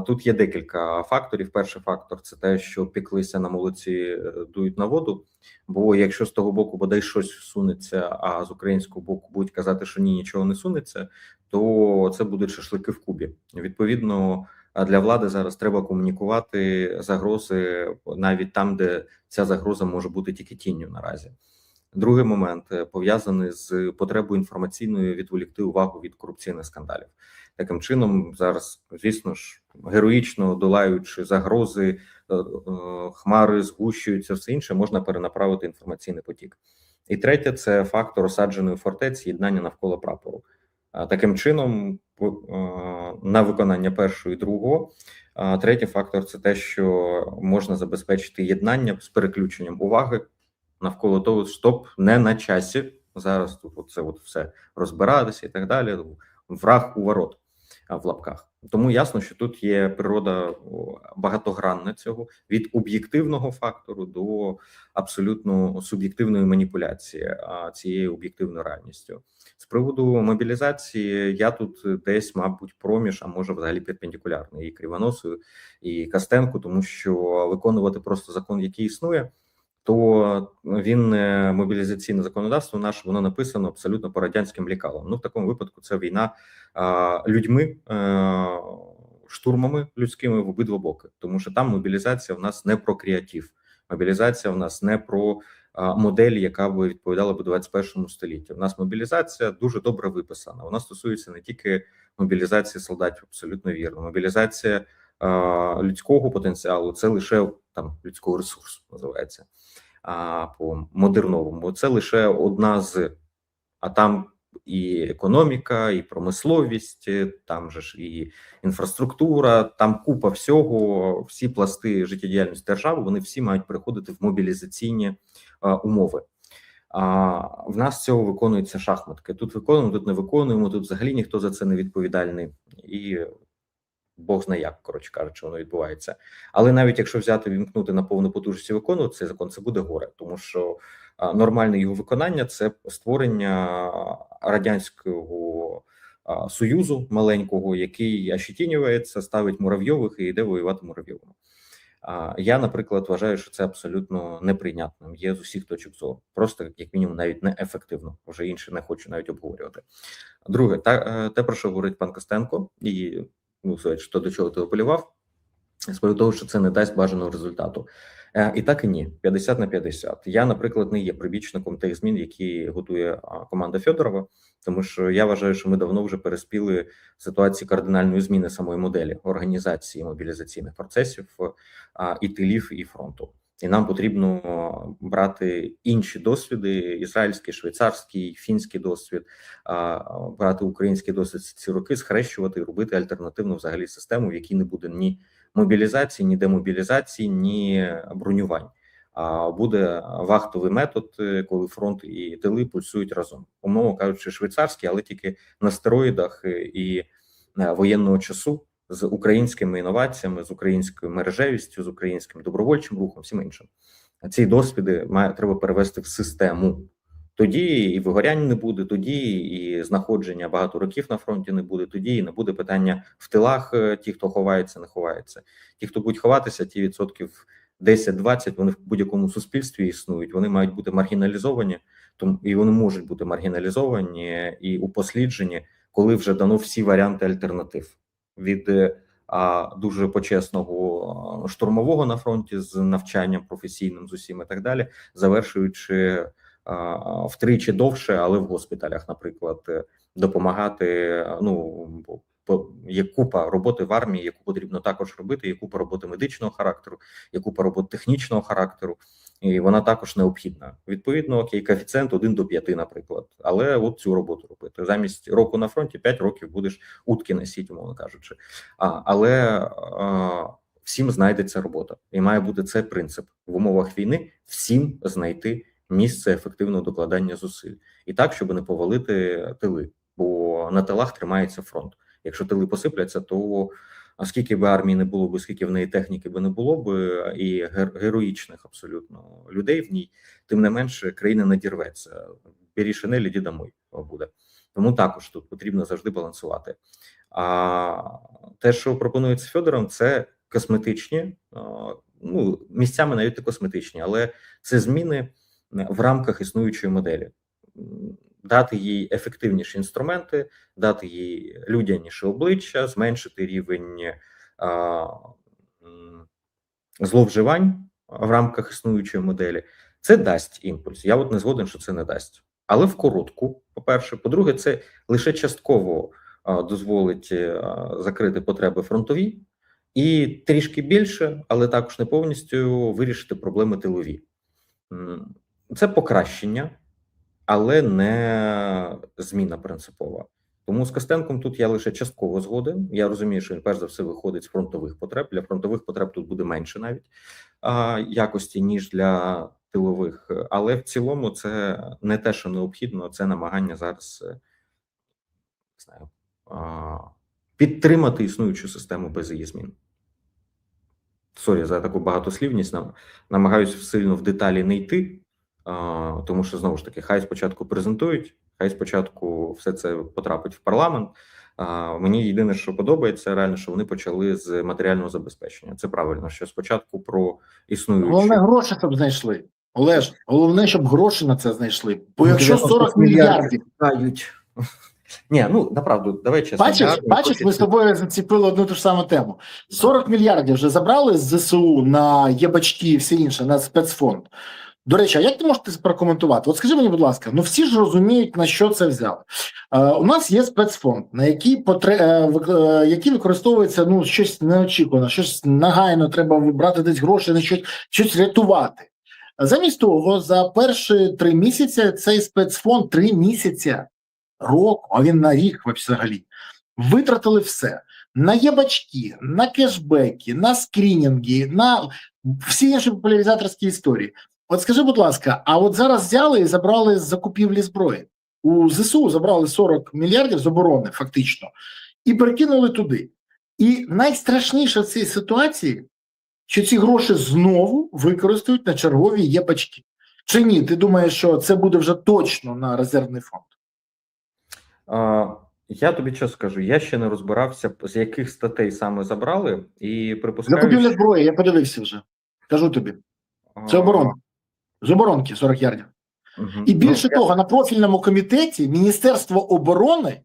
Тут є декілька факторів. Перший фактор – це те, що піклися на молодці, дують на воду. Бо якщо з того боку бодай щось сунеться, а з українського боку будуть казати, що ні, нічого не сунеться, то це будуть шашлики в Кубі. Відповідно, для влади зараз треба комунікувати загрози навіть там, де ця загроза може бути тільки тінню наразі. Другий момент пов'язаний з потребою інформаційною відволікти увагу від корупційних скандалів. Таким чином, зараз, звісно ж, героїчно долаючи загрози, хмари згущуються, все інше, можна перенаправити інформаційний потік. І третє – це фактор осадженої фортеці, єднання навколо прапору. Таким чином, на виконання першого і другого, третій фактор – це те, що можна забезпечити єднання з переключенням уваги навколо того, стоп, не на часі, зараз тут це все розбиратися і так далі, враг у ворот, в лапках. Тому ясно, що тут є природа багатогранна цього, від об'єктивного фактору до абсолютно суб'єктивної маніпуляції цією об'єктивною реальністю. З приводу мобілізації я тут десь, мабуть, проміж, а може взагалі перпендикулярний і Кривоносу, і Костенку, тому що виконувати просто закон, який існує, то він мобілізаційне законодавство наше, воно написано абсолютно по радянським лікалам. Ну, в такому випадку це війна людьми, штурмами людськими в обидва боки, тому що там мобілізація в нас не про креатив, мобілізація в нас не про модель, яка би відповідала б 21 столітті. У нас мобілізація дуже добре виписана. Вона стосується не тільки мобілізації солдатів, абсолютно вірно. Мобілізація людського потенціалу, це лише там людського ресурсу називається по модерновому. Це лише одна з, а там і економіка, і промисловість, там же ж і інфраструктура, там купа всього, всі пласти життєдіяльності держави, вони всі мають переходити в мобілізаційні умови. В нас цього виконуються шахматки. Тут виконуємо, тут не виконуємо, тут взагалі ніхто за це не відповідальний. І Бог знає як, коротше кажучи, воно відбувається. Але навіть якщо взяти, вімкнути на повну потужність і виконувати цей закон, це буде горе, тому що нормальне його виконання – це створення Радянського Союзу маленького, який ощетінюється, ставить Муравйових і йде воювати Муравйовими. Я, наприклад, вважаю, що це абсолютно неприйнятним є з усіх точок зору. Просто, як мінімум, навіть неефективно. Вже інше не хочу навіть обговорювати. Друге, те, про що говорить пан Костенко, і що до чого ти апелював, з приводу того, що це не дасть бажаного результату. І так і ні, 50 на 50. Я, наприклад, не є прибічником тих змін, які готує команда Федорова, тому що я вважаю, що ми давно вже переспіли ситуації кардинальної зміни самої моделі організації мобілізаційних процесів і тилів, і фронту. І нам потрібно брати інші досвіди: ізраїльський, швейцарський, фінський досвід, брати український досвід ці роки, схрещувати і робити альтернативну взагалі систему, в якій не буде ні мобілізації, ні демобілізації, ні бронювань. А буде вахтовий метод, коли фронт і тили пульсують разом. Умовно кажучи, швейцарський, але тільки на стероїдах і воєнного часу, з українськими інноваціями, з українською мережевістю, з українським добровольчим рухом, всім іншим. Ці досвіди треба перевести в систему. Тоді і вигорянь не буде, тоді і знаходження багато років на фронті не буде, тоді і не буде питання в тилах, ті, хто ховається, не ховається. Ті, хто будуть ховатися, ті відсотків 10-20, вони в будь-якому суспільстві існують, вони мають бути маргіналізовані, і вони можуть бути маргіналізовані і упосліджені, коли вже дано всі варіанти альтернатив. Від дуже почесного штурмового на фронті з навчанням професійним з усім і так далі, завершуючи втричі довше, але в госпіталях, наприклад, допомагати. Є купа роботи в армії, яку потрібно також робити, є купа роботи медичного характеру, є купа роботи технічного характеру, і вона також необхідна. Відповідно, окей, коефіцієнт 1:5, наприклад, але от цю роботу робити. Замість року на фронті 5 років будеш утки носити, умовно кажучи. Але всім знайдеться робота. І має бути цей принцип. В умовах війни всім знайти місце ефективного докладання зусиль. І так, щоб не повалити тили, бо на тилах тримається фронт. Якщо тили посипляться, то скільки б армії не було б, скільки в неї техніки би не було б, і героїчних абсолютно людей в ній, тим не менше країна надірветься. Бері шинель, іди домой буде. Тому також тут потрібно завжди балансувати. А те, що пропонується Федором, це косметичні, місцями навіть не косметичні, але це зміни в рамках існуючої моделі. дати їй ефективніші інструменти, дати їй людяніше обличчя, зменшити рівень зловживань в рамках існуючої моделі. Це дасть імпульс. Я от не згоден, що це не дасть. Але в коротку, по-перше. По-друге, це лише частково дозволить закрити потреби фронтові і трішки більше, але також не повністю вирішити проблеми тилові. Це покращення, але не зміна принципова. Тому з Костенком тут я лише частково згоден. Я розумію, що він перш за все виходить з фронтових потреб. Для фронтових потреб тут буде менше навіть якості, ніж для тилових. Але в цілому це не те, що необхідно, це намагання зараз не знаю, підтримати існуючу систему без її змін. Сорі за таку багатослівність, намагаюся сильно в деталі не йти, тому що, знову ж таки, хай спочатку презентують, хай спочатку все це потрапить в парламент. Мені єдине, що подобається, реально, що вони почали з матеріального забезпечення. Це правильно, що спочатку про існуючі... Головне, гроші щоб знайшли. Олеж, головне, щоб гроші на це знайшли. Бо якщо 40 мільярдів... Ні, ну, направду, давай чесно. Бачиш, ми з тобою заціпили одну ту ж саму тему. 40 мільярдів вже забрали з ЗСУ на єбачки і все інше, на спецфонд. До речі, а як ти можеш це прокоментувати? От скажи мені, будь ласка, ну всі ж розуміють, на що це взяли. У нас є спецфонд, на який використовується ну, щось неочікуване, щось нагайно, треба вибрати десь гроші, на щось рятувати. Замість того, за перші 3 місяці цей спецфонд 3 місяці року, а він на рік взагалі, витратили все. На єбачки, на кешбеки, на скринінги, на всі інші популяризаторські історії. От скажи, будь ласка, а от зараз взяли і забрали з закупівлі зброї. У ЗСУ забрали 40 мільярдів з оборони, фактично, і перекинули туди. І найстрашніше в цій ситуації, що ці гроші знову використають на чергові єбачки. Чи ні? Ти думаєш, що це буде вже точно на резервний фонд? Я тобі що скажу, я ще не розбирався, з яких статей саме забрали, і припускаю... Закупівля зброї, я подивився вже. Кажу тобі. Це оборона. З оборонки 40 ярдів. І більше того, на профільному комітеті Міністерство оборони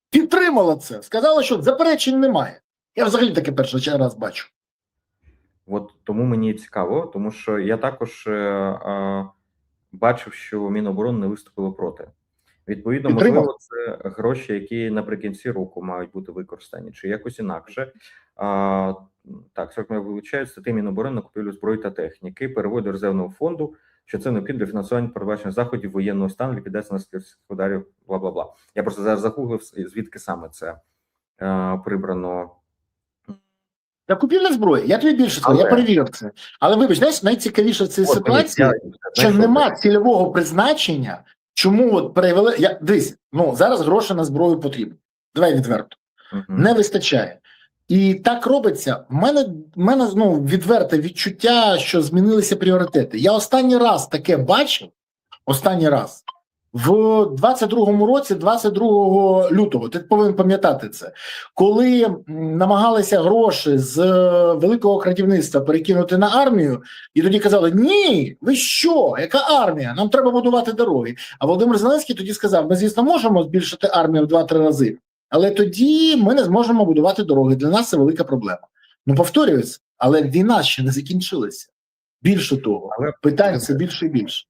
підтримало це. Сказало, що заперечень немає. Я взагалі таке перший раз бачу. От тому мені цікаво, тому що я також бачив, що Міноборони не виступило проти. Відповідно, можливо, це гроші, які наприкінці року мають бути використані, чи якось інакше. Так, 40 мільйонів вилучають статті Міноборони на купівлю зброї та техніки, перевод до резервного фонду, що це необхідно для фінансування передбачених заходів воєнного стану, ліквідації наслідків ударів, бла-бла-бла. Я просто зараз загуглив, звідки саме це прибрано. Та купівля зброї, я тобі більше скажу, я перевірив це. Але вибач, знаєш, найцікавіше в цій ситуації, що нема цільового призначення, чому от перевели... Дивись, ну зараз гроші на зброю потрібні. Давай відверто. Не вистачає. І так робиться. В мене ну, відверте відчуття, що змінилися пріоритети. Я останній раз таке бачив, в 22-му році, 22 лютого, ти повинен пам'ятати це, коли намагалися гроші з великого крадівництва перекинути на армію, і тоді казали, ні, ви що, яка армія, нам треба будувати дороги. А Володимир Зеленський тоді сказав, ми, звісно, можемо збільшити армію в 2-3 рази, але тоді ми не зможемо будувати дороги, для нас це велика проблема. Ну, повторююсь, але війна ще не закінчилася. Більше того, питань все більше і більше.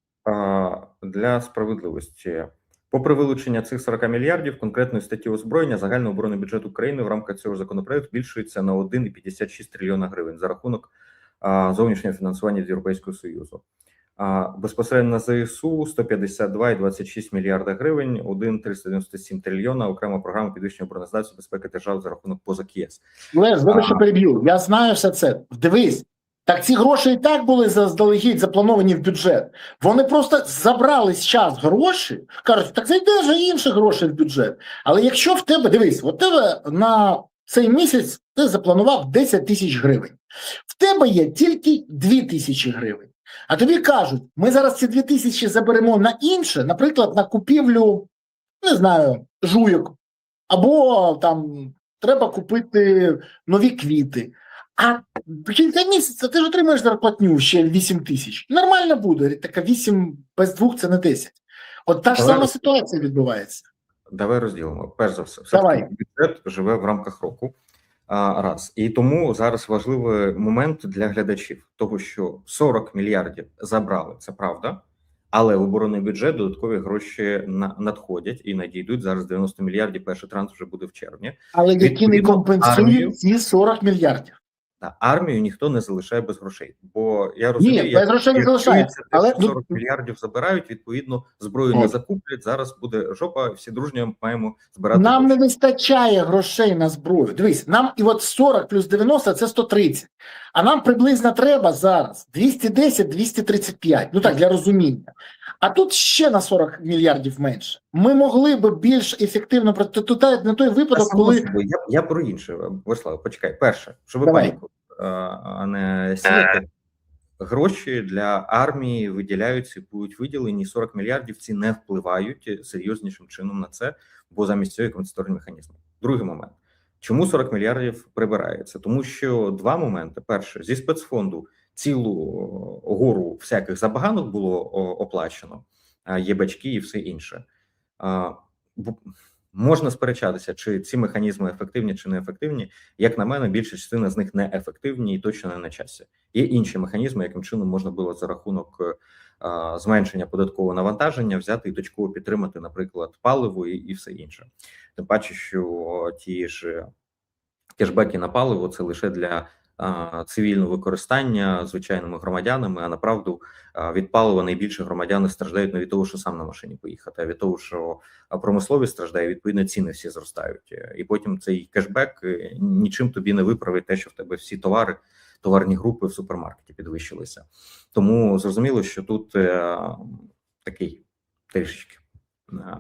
Для справедливості. Попри вилучення цих 40 мільярдів конкретної статті озброєння, загальний оборонний бюджет України в рамках цього законопроекту збільшується на 1,56 трильйона гривень за рахунок зовнішнього фінансування від Європейського Союзу. Безпосередньо на ЗСУ 152,26 мільярда гривень, 1,397 трильйона, окрема програма підвищення обороноздатності безпеки держав за рахунок позик ЄС. Леш, вибачте, переб'ю. Я знаю все це. Дивись. Так ці гроші і так були заздалегідь заплановані в бюджет. Вони просто забрали з час гроші, кажуть, так зайде вже інші гроші в бюджет. Але якщо в тебе, дивись, от тебе на цей місяць ти запланував 10 тисяч гривень. В тебе є тільки 2 тисячі гривень. А тобі кажуть, ми зараз ці 2 тисячі заберемо на інше, наприклад, на купівлю, не знаю, жуйок. Або там треба купити нові квіти. А в кінці місяця ти ж отримаєш зарплатню ще 8 тисяч. Нормально буде, така 8 без 2 це не 10. От та ж Давай сама ситуація відбувається. Давай розділимо. Перш за все, Давай. все-таки бюджет живе в рамках року. Раз. І тому зараз важливий момент для глядачів, того, що 40 мільярдів забрали, це правда, але в оборонний бюджет додаткові гроші надходять і надійдуть. Зараз 90 мільярдів, перший транш вже буде в червні. Але які не Відповідно, компенсують ці 40 мільярдів. Армію ніхто не залишає без грошей, бо я розумію, Ні, без грошей не залишається, але 40 мільярдів забирають, відповідно, зброю не закуплять, зараз буде жопа, всі дружньо маємо збирати нам гроші. не вистачає грошей на зброю. Дивись, нам і от 40 плюс 90 – це 130, а нам приблизно треба зараз 210-235, ну так, для розуміння. А тут ще на 40 мільярдів менше. Ми могли б більш ефективно, на той випадок, коли... Я про інше, Борислав, почекай. Перше, щоб Давай. паніку не сіяти, гроші для армії виділяються, будуть виділені, 40 мільярдів, ці не впливають серйознішим чином на це, бо замість цього є компенсаторні механізми. Другий момент. Чому 40 мільярдів прибирається? Тому що два моменти. Перше, зі спецфонду цілу гору всяких забаганок було оплачено, є бачки і все інше. Можна сперечатися, чи ці механізми ефективні, чи не ефективні. Як на мене, більша частина з них не ефективні і точно не на часі. Є інші механізми, яким чином можна було за рахунок зменшення податкового навантаження взяти і точково підтримати, наприклад, паливо і все інше. Тим паче, що ті ж кешбеки на паливо – це лише для цивільного використання звичайними громадянами, а направду від палива найбільше громадяни страждають не від того, що сам на машині поїхати, а від того, що промисловість страждає, відповідно ціни всі зростають. І потім цей кешбек нічим тобі не виправить те, що в тебе всі товарні групи в супермаркеті підвищилися. Тому зрозуміло, що тут такий трішечки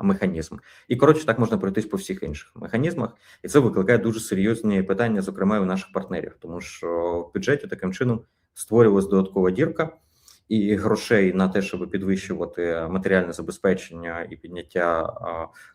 механізм. І, коротше, так можна пройтись по всіх інших механізмах. І це викликає дуже серйозні питання, зокрема, і у наших партнерів. Тому що в бюджеті таким чином створювалась додаткова дірка, і грошей на те, щоб підвищувати матеріальне забезпечення і підняття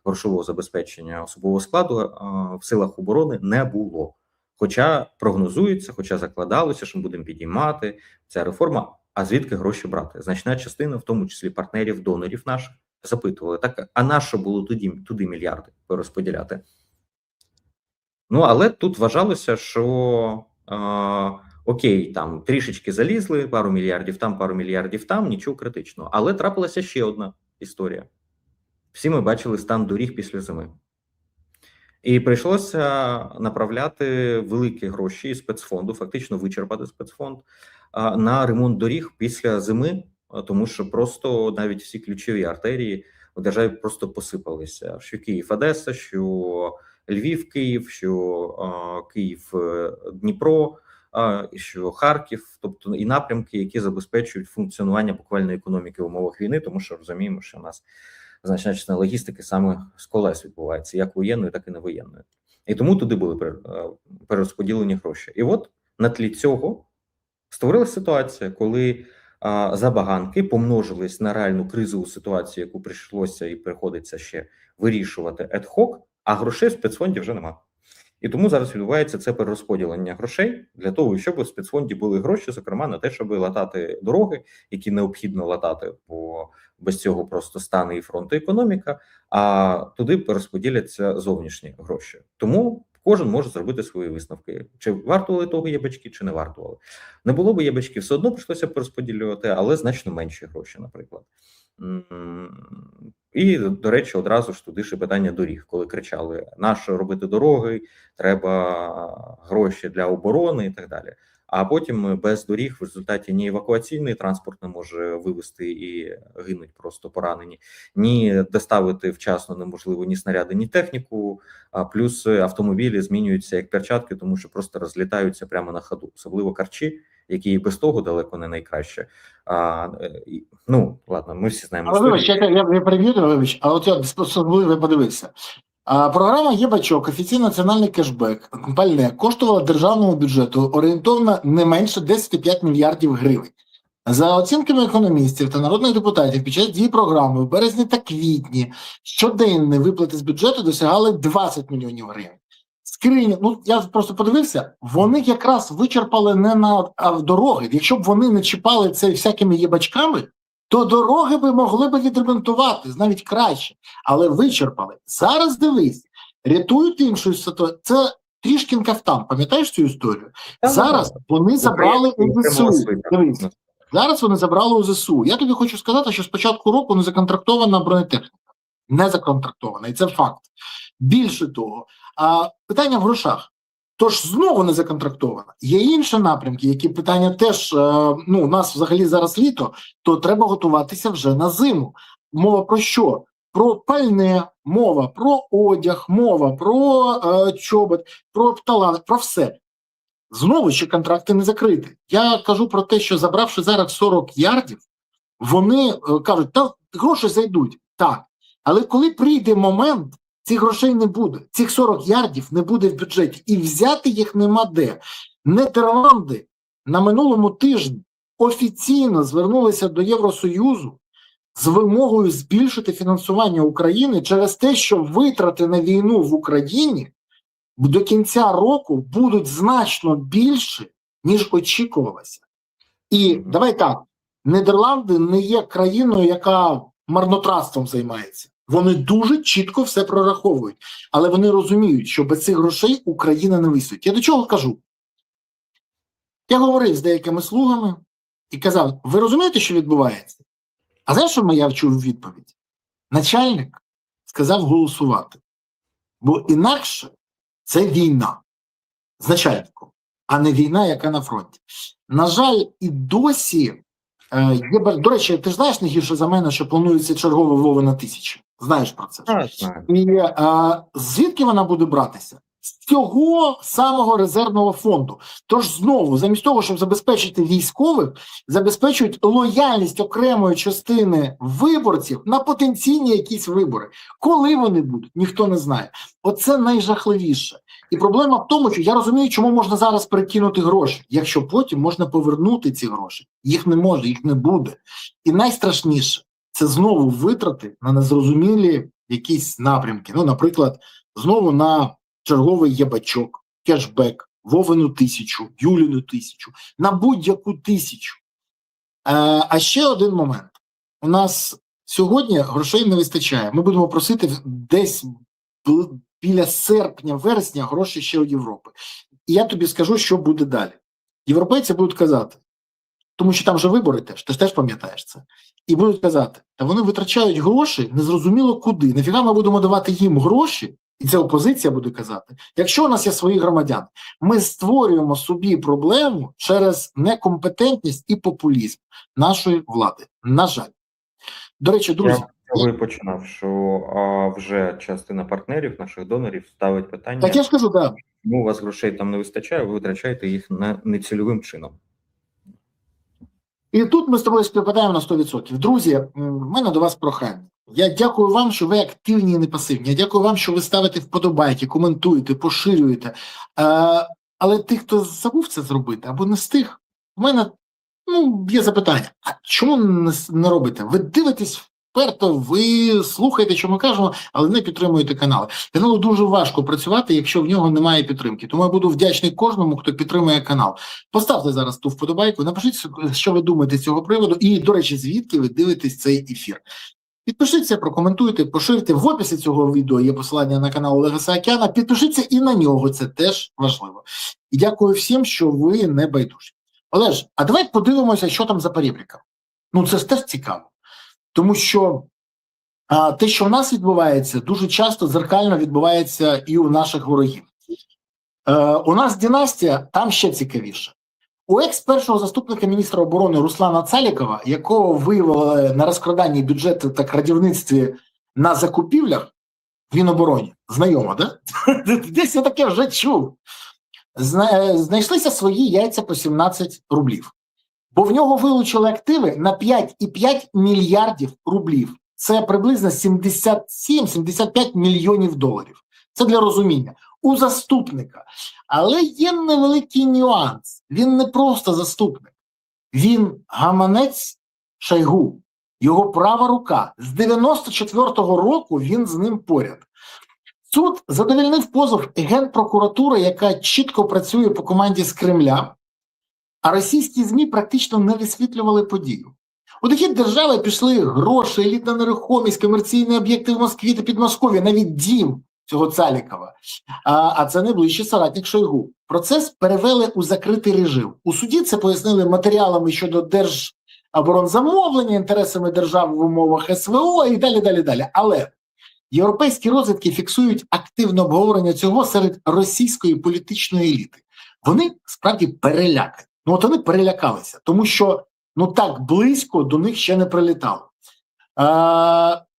грошового забезпечення особового складу в силах оборони не було. Хоча прогнозується, хоча закладалося, що ми будемо підіймати ця реформа. А звідки гроші брати? Значна частина, в тому числі партнерів, донорів наших, запитували, так, а на що було туди мільярди розподіляти? Ну, але тут вважалося, що окей, там трішечки залізли, пару мільярдів там, нічого критичного. Але трапилася ще одна історія. Всі ми бачили стан доріг після зими. І прийшлося направляти великі гроші із спецфонду, фактично вичерпати спецфонд, на ремонт доріг після зими, тому що просто навіть всі ключові артерії у державі просто посипалися. Що Київ-Одеса, що Львів-Київ, що Київ-Дніпро, що Харків, тобто і напрямки, які забезпечують функціонування буквально економіки в умовах війни, тому що розуміємо, що у нас значна частина логістики саме з колес відбувається, як воєнної, так і невоєнної. І тому туди були перерозподілені гроші. І от на тлі цього створилася ситуація, коли забаганки помножились на реальну кризову ситуацію, яку прийшлося і приходиться ще вирішувати ad-hoc, а грошей в спецфонді вже нема. І тому зараз відбувається це перерозподілення грошей для того, щоб у спецфонді були гроші, зокрема, на те, щоб латати дороги, які необхідно латати, бо без цього просто стане і фронт, і економіка, а туди перерозподіляться зовнішні гроші. Тому кожен може зробити свої висновки. Чи вартували того єбачки, чи не вартували. Не було б єбачки, все одно прийшлося перерозподілювати, але значно менші гроші, наприклад. І, до речі, одразу ж туди ще питання доріг, коли кричали, нащо робити дороги, треба гроші для оборони і так далі. А потім без доріг в результаті ні евакуаційний транспорт не може вивезти і гинуть просто поранені, ні доставити вчасно неможливо ні снаряди, ні техніку, а плюс автомобілі змінюються як перчатки, тому що просто розлітаються прямо на ходу, особливо карчі, які і без того далеко не найкраще. Ну, ладно, ми всі знаємо. Але вибач, я перевірю, вибач, а от я особливо подивився. Програма «Є-бачок», офіційний національний кешбек, пальне, коштувала державному бюджету орієнтовно не менше 10,5 мільярдів гривень. За оцінками економістів та народних депутатів, під час дії програми в березні та квітні щоденні виплати з бюджету досягали 20 мільйонів гривень. Скрині, ну я просто подивився, вони якраз вичерпали не на дороги. Якщо б вони не чіпали це всякими єбачками, то дороги би могли би відремонтувати навіть краще, але вичерпали. Зараз дивись, рятують іншу ситуацію. Це трішки кафтан, пам'ятаєш цю історію? Зараз вони забрали у ЗСУ. Дивись, зараз вони забрали у ЗСУ. Я тобі хочу сказати, що з початку року не законтрактована бронетехніка. Не законтрактована, і це факт. Більше того, питання в грошах. Тож знову не законтрактовано. Є інші напрямки, які питання теж, у нас взагалі зараз літо, то треба готуватися вже на зиму. Мова про що? Про пальне, мова про одяг, мова про чобот, про талант, про все. Знову ще контракти не закриті. Я кажу про те, що забравши зараз 40 ярдів, вони кажуть, та гроші зайдуть. Так. Але коли прийде момент, цих грошей не буде. Цих 40 ярдів не буде в бюджеті. І взяти їх нема де. Нідерланди на минулому тижні офіційно звернулися до Євросоюзу з вимогою збільшити фінансування України через те, що витрати на війну в Україні до кінця року будуть значно більше, ніж очікувалося. І давай так, Нідерланди не є країною, яка марнотратством займається. Вони дуже чітко все прораховують. Але вони розуміють, що без цих грошей Україна не вистоїть. Я до чого кажу? Я говорив з деякими слугами і казав, ви розумієте, що відбувається? А знаєш, що я вчув відповідь? Начальник сказав голосувати. Бо інакше це війна з начальником, а не війна, яка на фронті. На жаль, і досі, до речі, ти ж знаєш не гірше за мене, що планується чергова Вовина 1000. Знаєш про це. І звідки вона буде братися? З цього самого резервного фонду. Тож знову, замість того, щоб забезпечити військових, забезпечують лояльність окремої частини виборців на потенційні якісь вибори. Коли вони будуть, ніхто не знає. Оце найжахливіше. І проблема в тому, що я розумію, чому можна зараз перекинути гроші, якщо потім можна повернути ці гроші. Їх не може, їх не буде. І найстрашніше – це знову витрати на незрозумілі якісь напрямки. Наприклад, знову на черговий єбачок, кешбек, Вовину 1000, Юліну 1000, на будь-яку 1000. А ще один момент. У нас сьогодні грошей не вистачає. Ми будемо просити десь біля серпня-вересня гроші ще у Європи. І я тобі скажу, що буде далі. Європейці будуть казати, тому що там же вибори теж, ти ж теж пам'ятаєш це. І будуть казати, та вони витрачають гроші незрозуміло куди. Нафіга ми будемо давати їм гроші, і ця опозиція буде казати, якщо у нас є свої громадяни, ми створюємо собі проблему через некомпетентність і популізм нашої влади. На жаль. До речі, друзі. Я починав, що вже частина партнерів, наших донорів, ставить питання. Так я ж кажу, так. Чому у вас грошей там не вистачає, ви витрачаєте їх нецільовим чином. І тут ми з тобою співпадаємо на 100%. Друзі, в мене до вас прохання. Я дякую вам, що ви активні і не пасивні. Я дякую вам, що ви ставите вподобайки, коментуєте, поширюєте. Але тих, хто забув це зробити або не встиг, в мене є запитання. А чому не робите? Ви дивитесь вперто, ви слухаєте, що ми кажемо, але не підтримуєте канали. Каналу дуже важко працювати, якщо в нього немає підтримки. Тому я буду вдячний кожному, хто підтримує канал. Поставте зараз ту вподобайку, напишіть, що ви думаєте з цього приводу. І, до речі, звідки ви дивитесь цей ефір. Підпишіться, прокоментуйте, поширте. В описі цього відео є посилання на канал Олега Саакяна. Підпишіться і на нього, це теж важливо. І дякую всім, що ви не байдужі. Олеж, а давай подивимося, що там за перебріком. Це ж теж цікаво. Тому що те, що у нас відбувається, дуже часто зеркально відбувається і у наших ворогів. У нас династія, там ще цікавіше. У екс-першого заступника міністра оборони Руслана Цалікова, якого виявили на розкраданні бюджету та крадівництві на закупівлях в Мінобороні, знайомо, да? Десь я таке вже чув. Знайшлися свої яйця по 17 рублів. Бо в нього вилучили активи на 5,5 мільярдів рублів. Це приблизно 77-75 мільйонів доларів. Це для розуміння. У заступника. Але є невеликий нюанс. Він не просто заступник. Він гаманець Шойгу. Його права рука. З 94-го року він з ним поряд. Суд задовольнив позов Генпрокуратури, яка чітко працює по команді з Кремля, а російські ЗМІ практично не висвітлювали подію. У дохід держави пішли гроші, елітна нерухомість, комерційні об'єкти в Москві та Підмосков'ї, навіть дім цього Цалікова. А це найближчий соратник Шойгу. Процес перевели у закритий режим. У суді це пояснили матеріалами щодо держоборонзамовлення, інтересами держави в умовах СВО і далі. Але європейські розвідки фіксують активне обговорення цього серед російської політичної еліти. Вони справді перелякані. От вони перелякалися, тому що так близько до них ще не прилітало.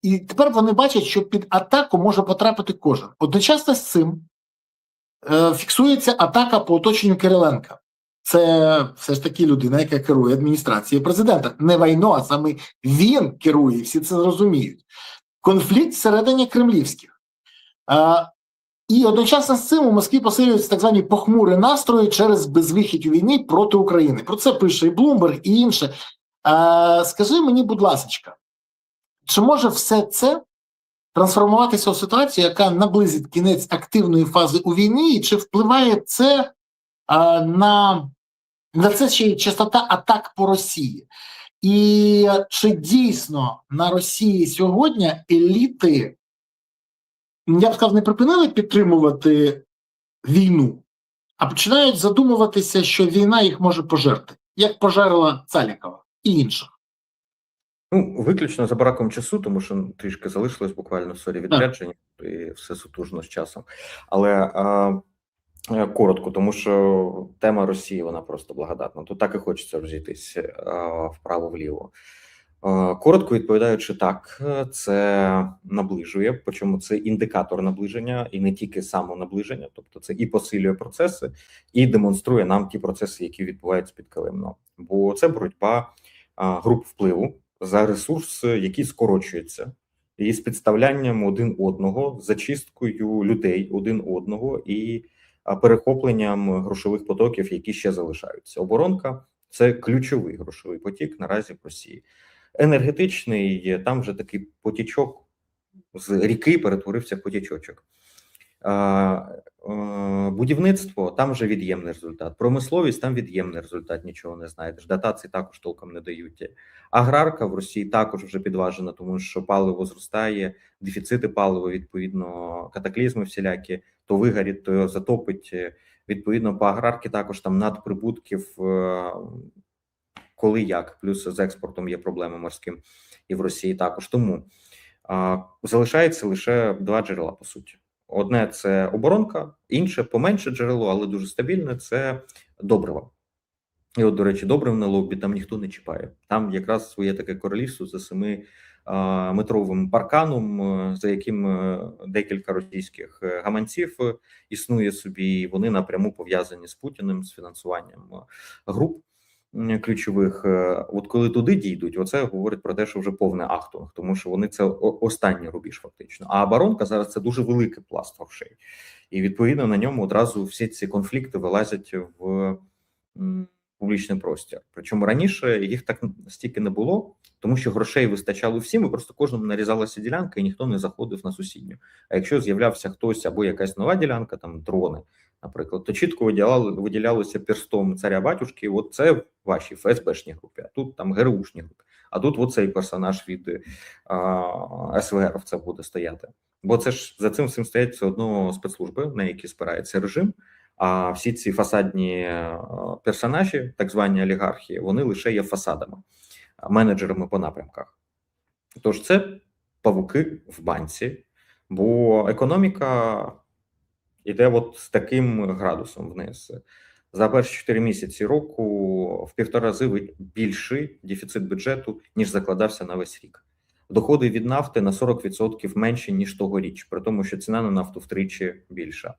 І тепер вони бачать, що під атаку може потрапити кожен. Одночасно з цим фіксується атака по оточенню Кириленка. Це все ж таки людина, яка керує адміністрацією президента. Не Вайно, а саме він керує, всі це розуміють. Конфлікт всередині кремлівських. І одночасно з цим у Москві посилюються так звані похмурі настрої через безвихідь у війні проти України. Про це пише і Блумберг, і інше. Скажи мені, будь ласка, чи може все це трансформуватися у ситуацію, яка наблизить кінець активної фази у війні, і чи впливає це на це ще й частота атак по Росії? І чи дійсно на Росії сьогодні еліти, я б сказав, не припинили підтримувати війну, а починають задумуватися, що війна їх може пожерти, як пожерла Цалікова і інших? Виключно за браком часу, тому що трішки залишилось буквально в сорі відрядження, і все сутужно з часом. Але коротко, тому що тема Росії, вона просто благодатна. Тут так і хочеться розійтись вправо-вліво. Коротко відповідаючи, так, це наближує, причому це індикатор наближення і не тільки самонаближення, тобто це і посилює процеси, і демонструє нам ті процеси, які відбуваються під килимом. Бо це боротьба груп впливу за ресурс, який скорочується, і з підставлянням один одного, зачисткою людей один одного і перехопленням грошових потоків, які ще залишаються. Оборонка – це ключовий грошовий потік наразі в Росії. Енергетичний, там вже такий потічок з ріки перетворився в потічочок. Будівництво, там вже від'ємний результат. Промисловість, там від'ємний результат, нічого не знайдеш. Дотації також толком не дають. Аграрка в Росії також вже підважена, тому що паливо зростає, дефіцити палива, відповідно, катаклізми всілякі, то вигорить, то затопить. Відповідно, по аграрки також там надприбутків, коли як, плюс з експортом є проблеми морським і в Росії також. Тому залишається лише два джерела, по суті. Одне – це оборонка, інше – поменше джерело, але дуже стабільне – це добрива. І от, до речі, добривне лобі там ніхто не чіпає. Там якраз своє таке королівство за 7-метровим парканом, за яким декілька російських гаманців існує собі, і вони напряму пов'язані з Путіним, з фінансуванням груп ключових. От коли туди дійдуть, оце говорить про те, що вже повний ахтунг, тому що вони це останній рубіж фактично. А оборонка зараз це дуже великий пласт грошей. І відповідно на ньому одразу всі ці конфлікти вилазять в публічний простір. Причому раніше їх так стільки не було, тому що грошей вистачало всім, і просто кожному нарізалася ділянка, і ніхто не заходив на сусідню. А якщо з'являвся хтось або якась нова ділянка, там дрони, наприклад, то чітко виділялося перстом царя-батюшки, от це в вашій ФСБшній групі, а тут там ГРУшній групі, а тут оцей персонаж від СВР це буде стояти. Бо це ж за цим всім стоять все одно спецслужби, на які спирається режим, а всі ці фасадні персонажі, так звані олігархи, вони лише є фасадами, менеджерами по напрямках. Тож це павуки в банці, бо економіка іде от з таким градусом вниз. За перші 4 місяці року в 1,5 рази більший дефіцит бюджету, ніж закладався на весь рік. Доходи від нафти на 40% менші, ніж тогоріч, при тому, що ціна на нафту втричі більша.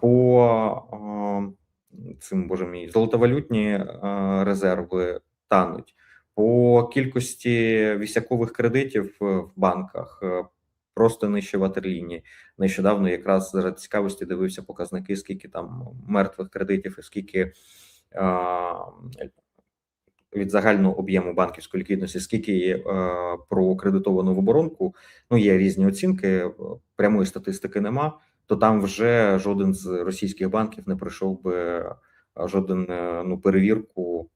По цим, боже мій, золотовалютні резерви тануть. По кількості вісякових кредитів в банках просто нижче ватерлінії. Нещодавно якраз заради цікавості дивився показники, скільки там мертвих кредитів і скільки від загального об'єму банківської ліквідності, скільки є прокредитовано в оборонку. Ну, є різні оцінки, прямої статистики нема, то там вже жоден з російських банків не пройшов би жоден перевірку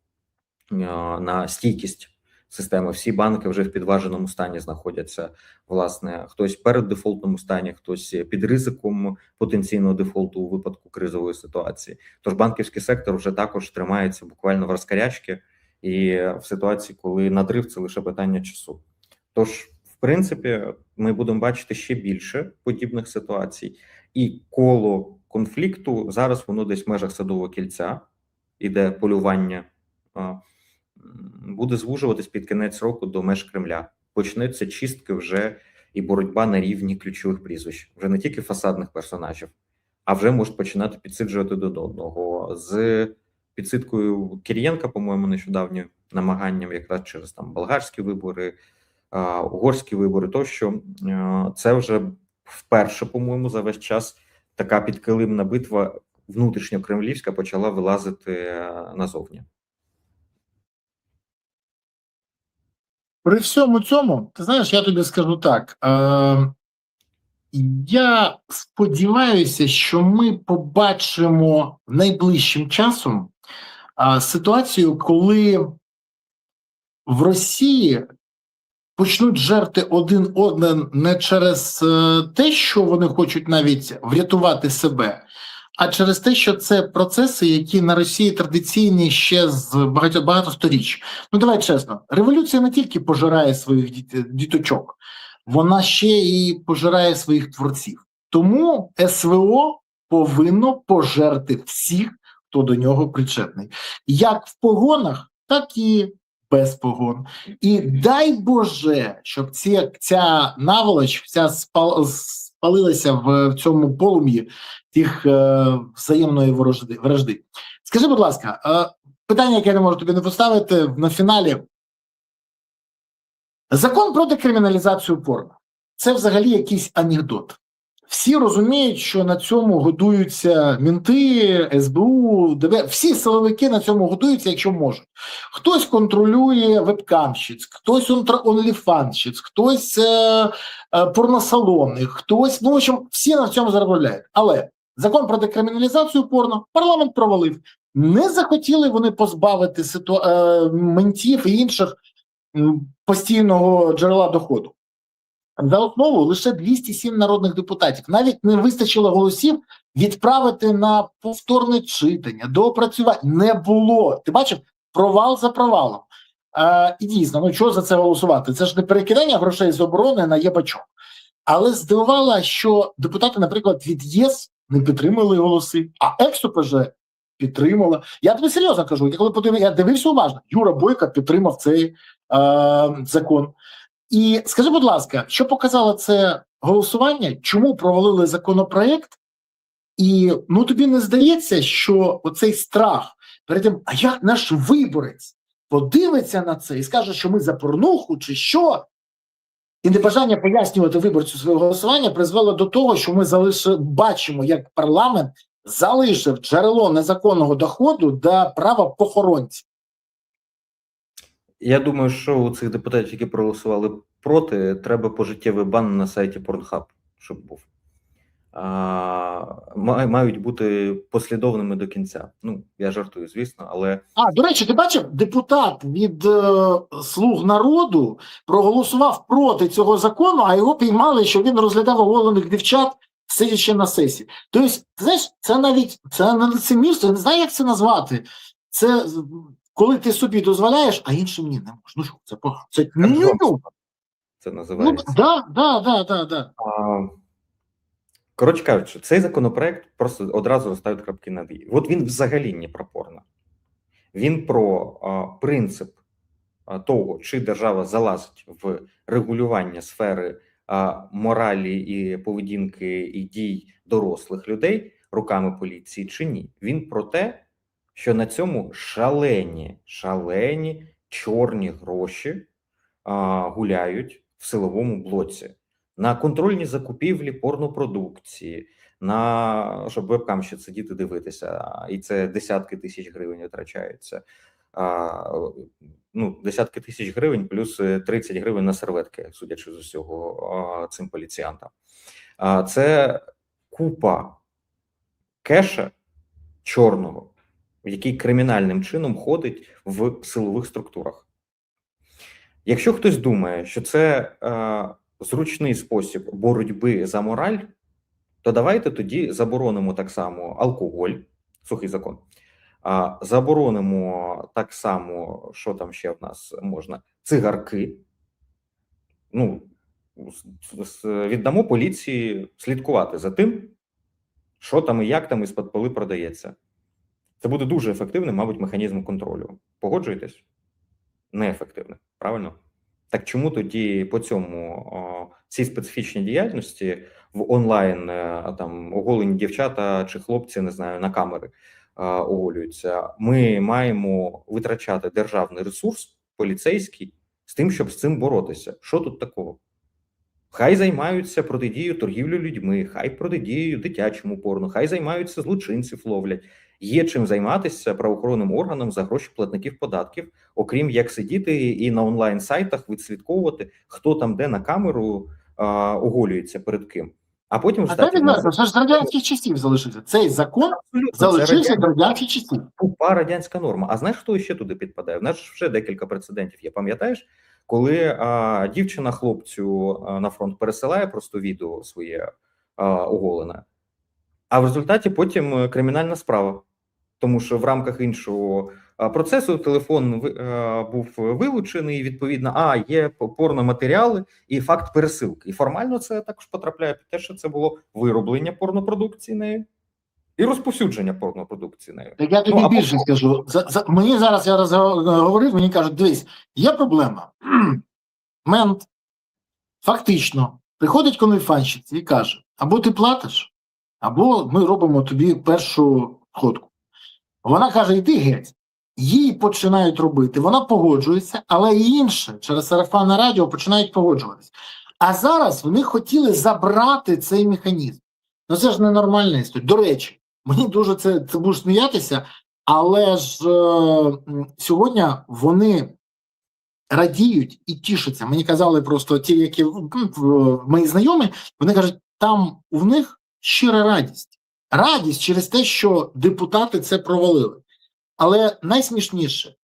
на стійкість системи. Всі банки вже в підваженому стані знаходяться, власне, хтось перед дефолтному стані, хтось під ризиком потенційного дефолту у випадку кризової ситуації. Тож банківський сектор вже також тримається буквально в розкарячки і в ситуації, коли надрив – це лише питання часу. Тож, в принципі, ми будемо бачити ще більше подібних ситуацій, і коло конфлікту зараз воно десь в межах Садового кільця, іде полювання, буде звужуватись під кінець року до меж Кремля. Почнеться чистки вже і боротьба на рівні ключових прізвищ. Вже не тільки фасадних персонажів, а вже можуть починати підсиджувати до одного. З підсидкою Кирієнка, по-моєму, нещодавнім намаганням якраз через там болгарські вибори, угорські вибори тощо. Це вже вперше, по-моєму, за весь час така підкилимна битва внутрішньокремлівська почала вилазити назовні. При всьому цьому, ти знаєш, я тобі скажу так, я сподіваюся, що ми побачимо найближчим часом ситуацію, коли в Росії почнуть жерти один одного не через те, що вони хочуть навіть врятувати себе, а через те, що це процеси, які на Росії традиційні ще з багато сторіч. Ну, давай чесно, революція не тільки пожирає своїх діточок, вона ще і пожирає своїх творців. Тому СВО повинно пожерти всіх, хто до нього причетний. Як в погонах, так і без погон. І дай Боже, щоб ця наволоч вся спалилася в цьому полум'ї тих взаємної вражди. Скажи, будь ласка, питання, яке я не можу тобі не поставити на фіналі. Закон про декриміналізацію порно – це взагалі якийсь анекдот. Всі розуміють, що на цьому годуються мінти, СБУ, ДБР. Всі силовики на цьому годуються, якщо можуть. Хтось контролює вебкамщиць, хтось онліфанщиць, хтось порносалони, хтось, ну, в общем, всі на цьому заробляють. Але закон про декриміналізацію порно парламент провалив. Не захотіли вони позбавити ментів і інших постійного джерела доходу. За основу лише 207 народних депутатів. Навіть не вистачило голосів відправити на повторне читання, доопрацювання. Не було. Ти бачив? Провал за провалом. І дійсно, ну чого за це голосувати? Це ж не перекидання грошей з оборони на єбачок. Але здивувало, що депутати, наприклад, від ЄС не підтримали голоси, а ЕКС-ОПЖ підтримала. Я тобі серйозно кажу, я дивився уважно. Юра Бойко підтримав цей закон. І скажи, будь ласка, що показало це голосування? Чому провалили законопроект? І ну тобі не здається, що оцей страх перед тим, а як наш виборець подивиться на це і скаже, що ми за порнуху чи що? І небажання пояснювати виборцю своє голосування призвело до того, що ми бачимо, як парламент залишив джерело незаконного доходу до права похоронців. Я думаю, що у цих депутатів, які проголосували проти, треба пожиттєвий бан на сайті Pornhub, щоб був. Мають бути послідовними до кінця. Ну, я жартую, звісно, але... До речі, ти бачив, депутат від «Слуг народу» проголосував проти цього закону, а його піймали, що він розглядав оголених дівчат, сидячи на сесії. Тобто, ти знаєш, це не лицемірство, я не знаю, як це назвати. Це коли ти собі дозволяєш, а іншим ні, не можеш. Ну що, це це називається. Да. Коротше кажучи, цей законопроект просто одразу розставить крапки над «і». От він взагалі не про порно. Він про принцип того, чи держава залазить в регулювання сфери моралі і поведінки і дій дорослих людей руками поліції чи ні. Він про те, що на цьому шалені чорні гроші гуляють в силовому блоці. На контрольні закупівлі порнопродукції, щоб вебкам ще сидіти дивитися, і це десятки тисяч гривень витрачаються. Десятки тисяч гривень плюс 30 гривень на серветки, судячи з усього цим поліціянтам. Це купа кеша чорного, який кримінальним чином ходить в силових структурах. Якщо хтось думає, що це зручний спосіб боротьби за мораль, то давайте тоді заборонимо так само алкоголь, сухий закон, заборонимо так само, що там ще в нас можна, цигарки. Ну, віддамо поліції слідкувати за тим, що там і як там із-під поли продається. Це буде дуже ефективним, мабуть, механізм контролю. Погоджуєтесь? Неефективним, правильно? Так чому тоді по цьому цій специфічній діяльності в онлайн там оголені дівчата чи хлопці, не знаю, на камери оголюються? Ми маємо витрачати державний ресурс поліцейський з тим, щоб з цим боротися. Що тут такого? Хай займаються протидією торгівлі людьми, хай протидією дитячому порно, хай займаються злочинців ловлять. Є чим займатися правоохоронним органам за гроші платників податків, окрім як сидіти і на онлайн-сайтах відслідковувати, хто там де на камеру оголюється перед ким. А потім це ж з радянських часів залишився. Цей закон залишився з радянських часів. Тупа радянська норма. А знаєш, хто ще туди підпадає? У нас вже декілька прецедентів є, пам'ятаєш? Коли дівчина хлопцю на фронт пересилає просто відео своє оголене, а в результаті потім кримінальна справа. Тому що в рамках іншого процесу телефон був вилучений, відповідно, є порноматеріали і факт пересилки. І формально це також потрапляє під те, що це було вироблення порнопродукції нею і розповсюдження порнопродукції нею. Так я тобі більше скажу. Мені зараз, я говорив, мені кажуть, дивись, є проблема. Мент фактично приходить конвейфанщиці і каже, або ти платиш, або ми робимо тобі першу ходку. Вона каже, йди геть. Їй починають робити, вона погоджується, але і інше, через сарафанне радіо починають погоджуватися. А зараз вони хотіли забрати цей механізм. Ну це ж ненормальна історія. До речі, мені дуже це будеш сміятися, але ж сьогодні вони радіють і тішаться. Мені казали просто ті, які мої знайомі, вони кажуть, там у них щира радість. Радість через те, що депутати це провалили. Але найсмішніше,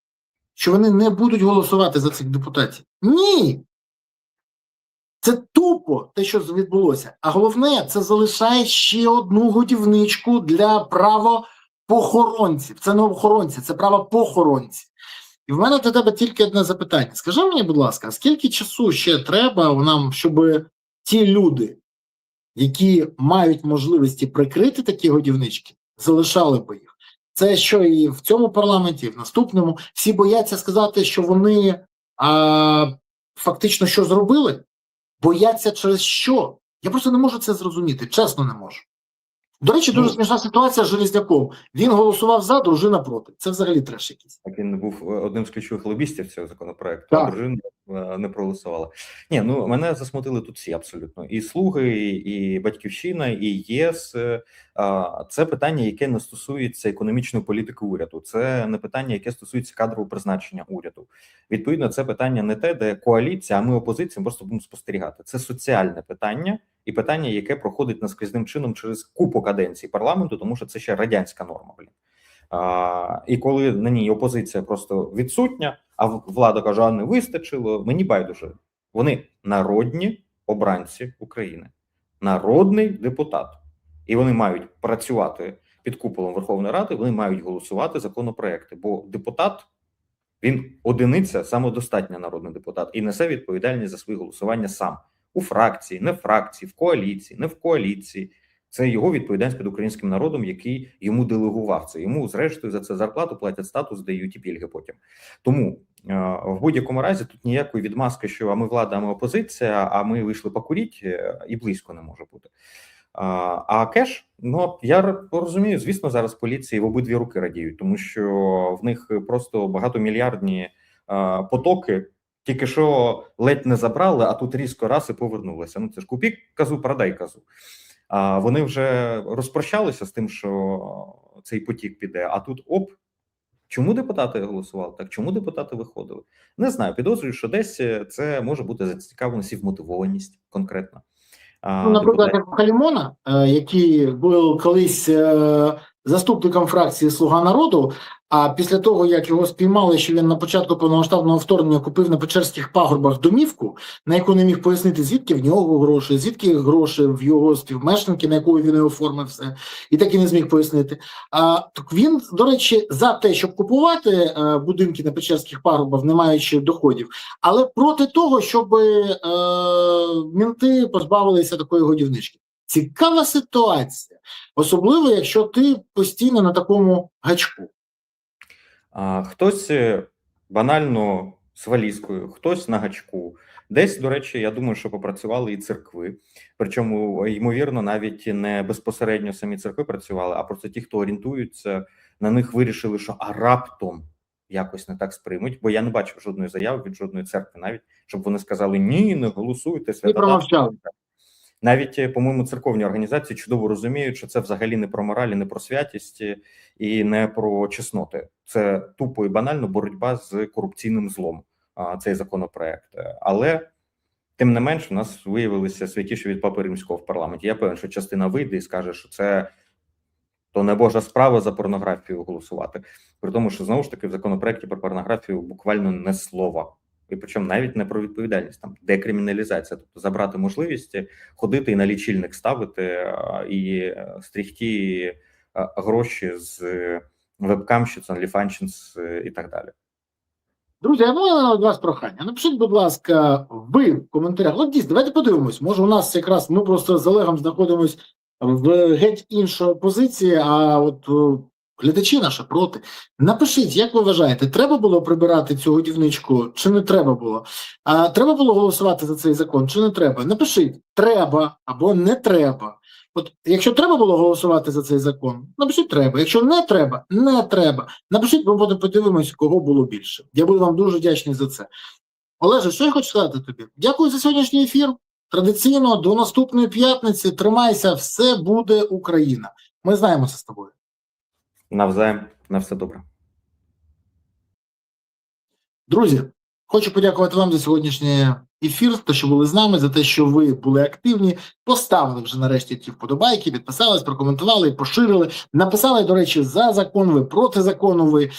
що вони не будуть голосувати за цих депутатів. Ні! Це тупо те, що відбулося. А головне, це залишає ще одну годівничку для правопохоронців. Це не охоронці, це правопохоронці. І в мене до тебе тільки одне запитання. Скажи мені, будь ласка, скільки часу ще треба нам, щоб ті люди, які мають можливості прикрити такі годівнички, залишали би їх? Це що і в цьому парламенті, і в наступному. Всі бояться сказати, що вони фактично що зробили? Бояться через що? Я просто не можу це зрозуміти, чесно не можу. До речі, дуже смішна ситуація з Железняком. Він голосував за, дружина проти. Це взагалі треш якийсь. Так, він був одним з ключових лобістів цього законопроекту, а дружина не проголосувала. Ні, мене засмутили тут всі абсолютно. І «Слуги», і «Батьківщина», і ЄС. Це питання, яке не стосується економічної політики уряду. Це не питання, яке стосується кадрового призначення уряду. Відповідно, це питання не те, де коаліція, а ми опозиція просто будемо спостерігати. Це соціальне питання і питання, яке проходить наскрізним чином через купу каденцій парламенту, тому що це ще радянська норма. І коли на ній опозиція просто відсутня, а влада каже, а не вистачило, мені байдуже. Вони народні обранці України, народний депутат. І вони мають працювати під куполом Верховної Ради, вони мають голосувати законопроекти, бо депутат, він одиниця, самодостатня народний депутат, і несе відповідальність за свої голосування сам. У фракції, не в фракції, в коаліції, не в коаліції. Це його відповідальність перед українським народом, який йому делегував це. Йому, зрештою, за це зарплату платять, статус дають і пільги потім. Тому в будь-якому разі тут ніякої відмазки, що а ми влада, а ми опозиція, а ми вийшли покуріть, і близько не може бути. А кеш, я розумію, звісно, зараз поліції в обидві руки радіють, тому що в них просто багатомільярдні потоки, тільки що ледь не забрали, а тут різко раз і повернулися. Це ж купі казу, продай казу. Вони вже розпрощалися з тим, що цей потік піде, а тут чому депутати голосували так? Чому депутати виходили? Не знаю, підозрюю, що десь це може бути зацікавленість і вмотивованість конкретно. Наприклад, як Халімона, який був колись заступником фракції «Слуга народу», А після того, як його спіймали, що він на початку повномасштабного вторгнення купив на Печерських пагорбах домівку, на яку не міг пояснити, звідки в нього гроші, звідки гроші в його співмешканки, на яку він оформив все, і так і не зміг пояснити. Так він, до речі, за те, щоб купувати будинки на Печерських пагорбах, не маючи доходів, але проти того, щоб мінти позбавилися такої годівнички. Цікава ситуація, особливо, якщо ти постійно на такому гачку. Хтось банально з валізкою, хтось на гачку. Десь, до речі, я думаю, що попрацювали і церкви. Причому, ймовірно, навіть не безпосередньо самі церкви працювали, а просто ті, хто орієнтуються, на них вирішили, що раптом якось не так сприймуть, бо я не бачив жодної заяви від жодної церкви навіть, щоб вони сказали, ні, не голосуйте, І промовчали. Навіть, по-моєму, церковні організації чудово розуміють, що це взагалі не про мораль, не про святість і не про чесноти. Це тупо і банально боротьба з корупційним злом, цей законопроект. Але, тим не менш, у нас виявилися святіші від Папи Римського в парламенті. Я певен, що частина вийде і скаже, що це то не Божа справа за порнографію голосувати. При тому, що, знову ж таки, в законопроекті про порнографію буквально не слова. І причому навіть не про відповідальність, там декриміналізація, тобто забрати можливість ходити і на лічильник ставити і стрігти гроші з вебкамщиць, OnlyFans і так далі. Друзі, я маю до вас прохання. Напишіть, будь ласка, ви в коментарях. От дійсно, давайте подивимось. Може, у нас якраз ми просто з Олегом знаходимося в геть іншої позиції, а от глядачі наші проти. Напишіть, як ви вважаєте, треба було прибирати цю годівничку, чи не треба було? А треба було голосувати за цей закон, чи не треба? Напишіть, треба або не треба. От, якщо треба було голосувати за цей закон, напишіть треба. Якщо не треба, не треба. Напишіть, ми потім подивимось, кого було більше. Я буду вам дуже вдячний за це. Олеже, що я хочу сказати тобі? Дякую за сьогоднішній ефір. Традиційно, до наступної п'ятниці. Тримайся, все буде Україна. Ми знаємо це з тобою. Навзаєм, на все добре. Друзі, хочу подякувати вам за сьогоднішній ефір, те, що були з нами, за те, що ви були активні, поставили вже нарешті ті вподобайки, підписались, прокоментували, поширили, написали, до речі, за закон ви, проти закону ви,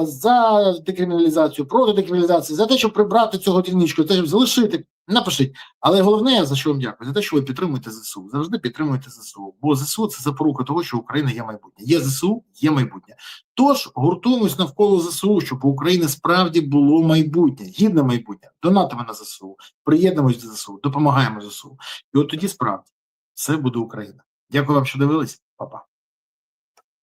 за декриміналізацію, проти декриміналізації, за те, щоб прибрати цю годівничку, за те, щоб залишити. Напишіть. Але головне, за що вам дякую, за те, що ви підтримуєте ЗСУ. Завжди підтримуєте ЗСУ. Бо ЗСУ – це запорука того, що Україна є майбутнє. Є ЗСУ, є майбутнє. Тож, гуртуємось навколо ЗСУ, щоб у України справді було майбутнє, гідне майбутнє. Донатимо на ЗСУ, приєднуємось до ЗСУ, допомагаємо ЗСУ. І от тоді справді все буде Україна. Дякую вам, що дивились. Па-па.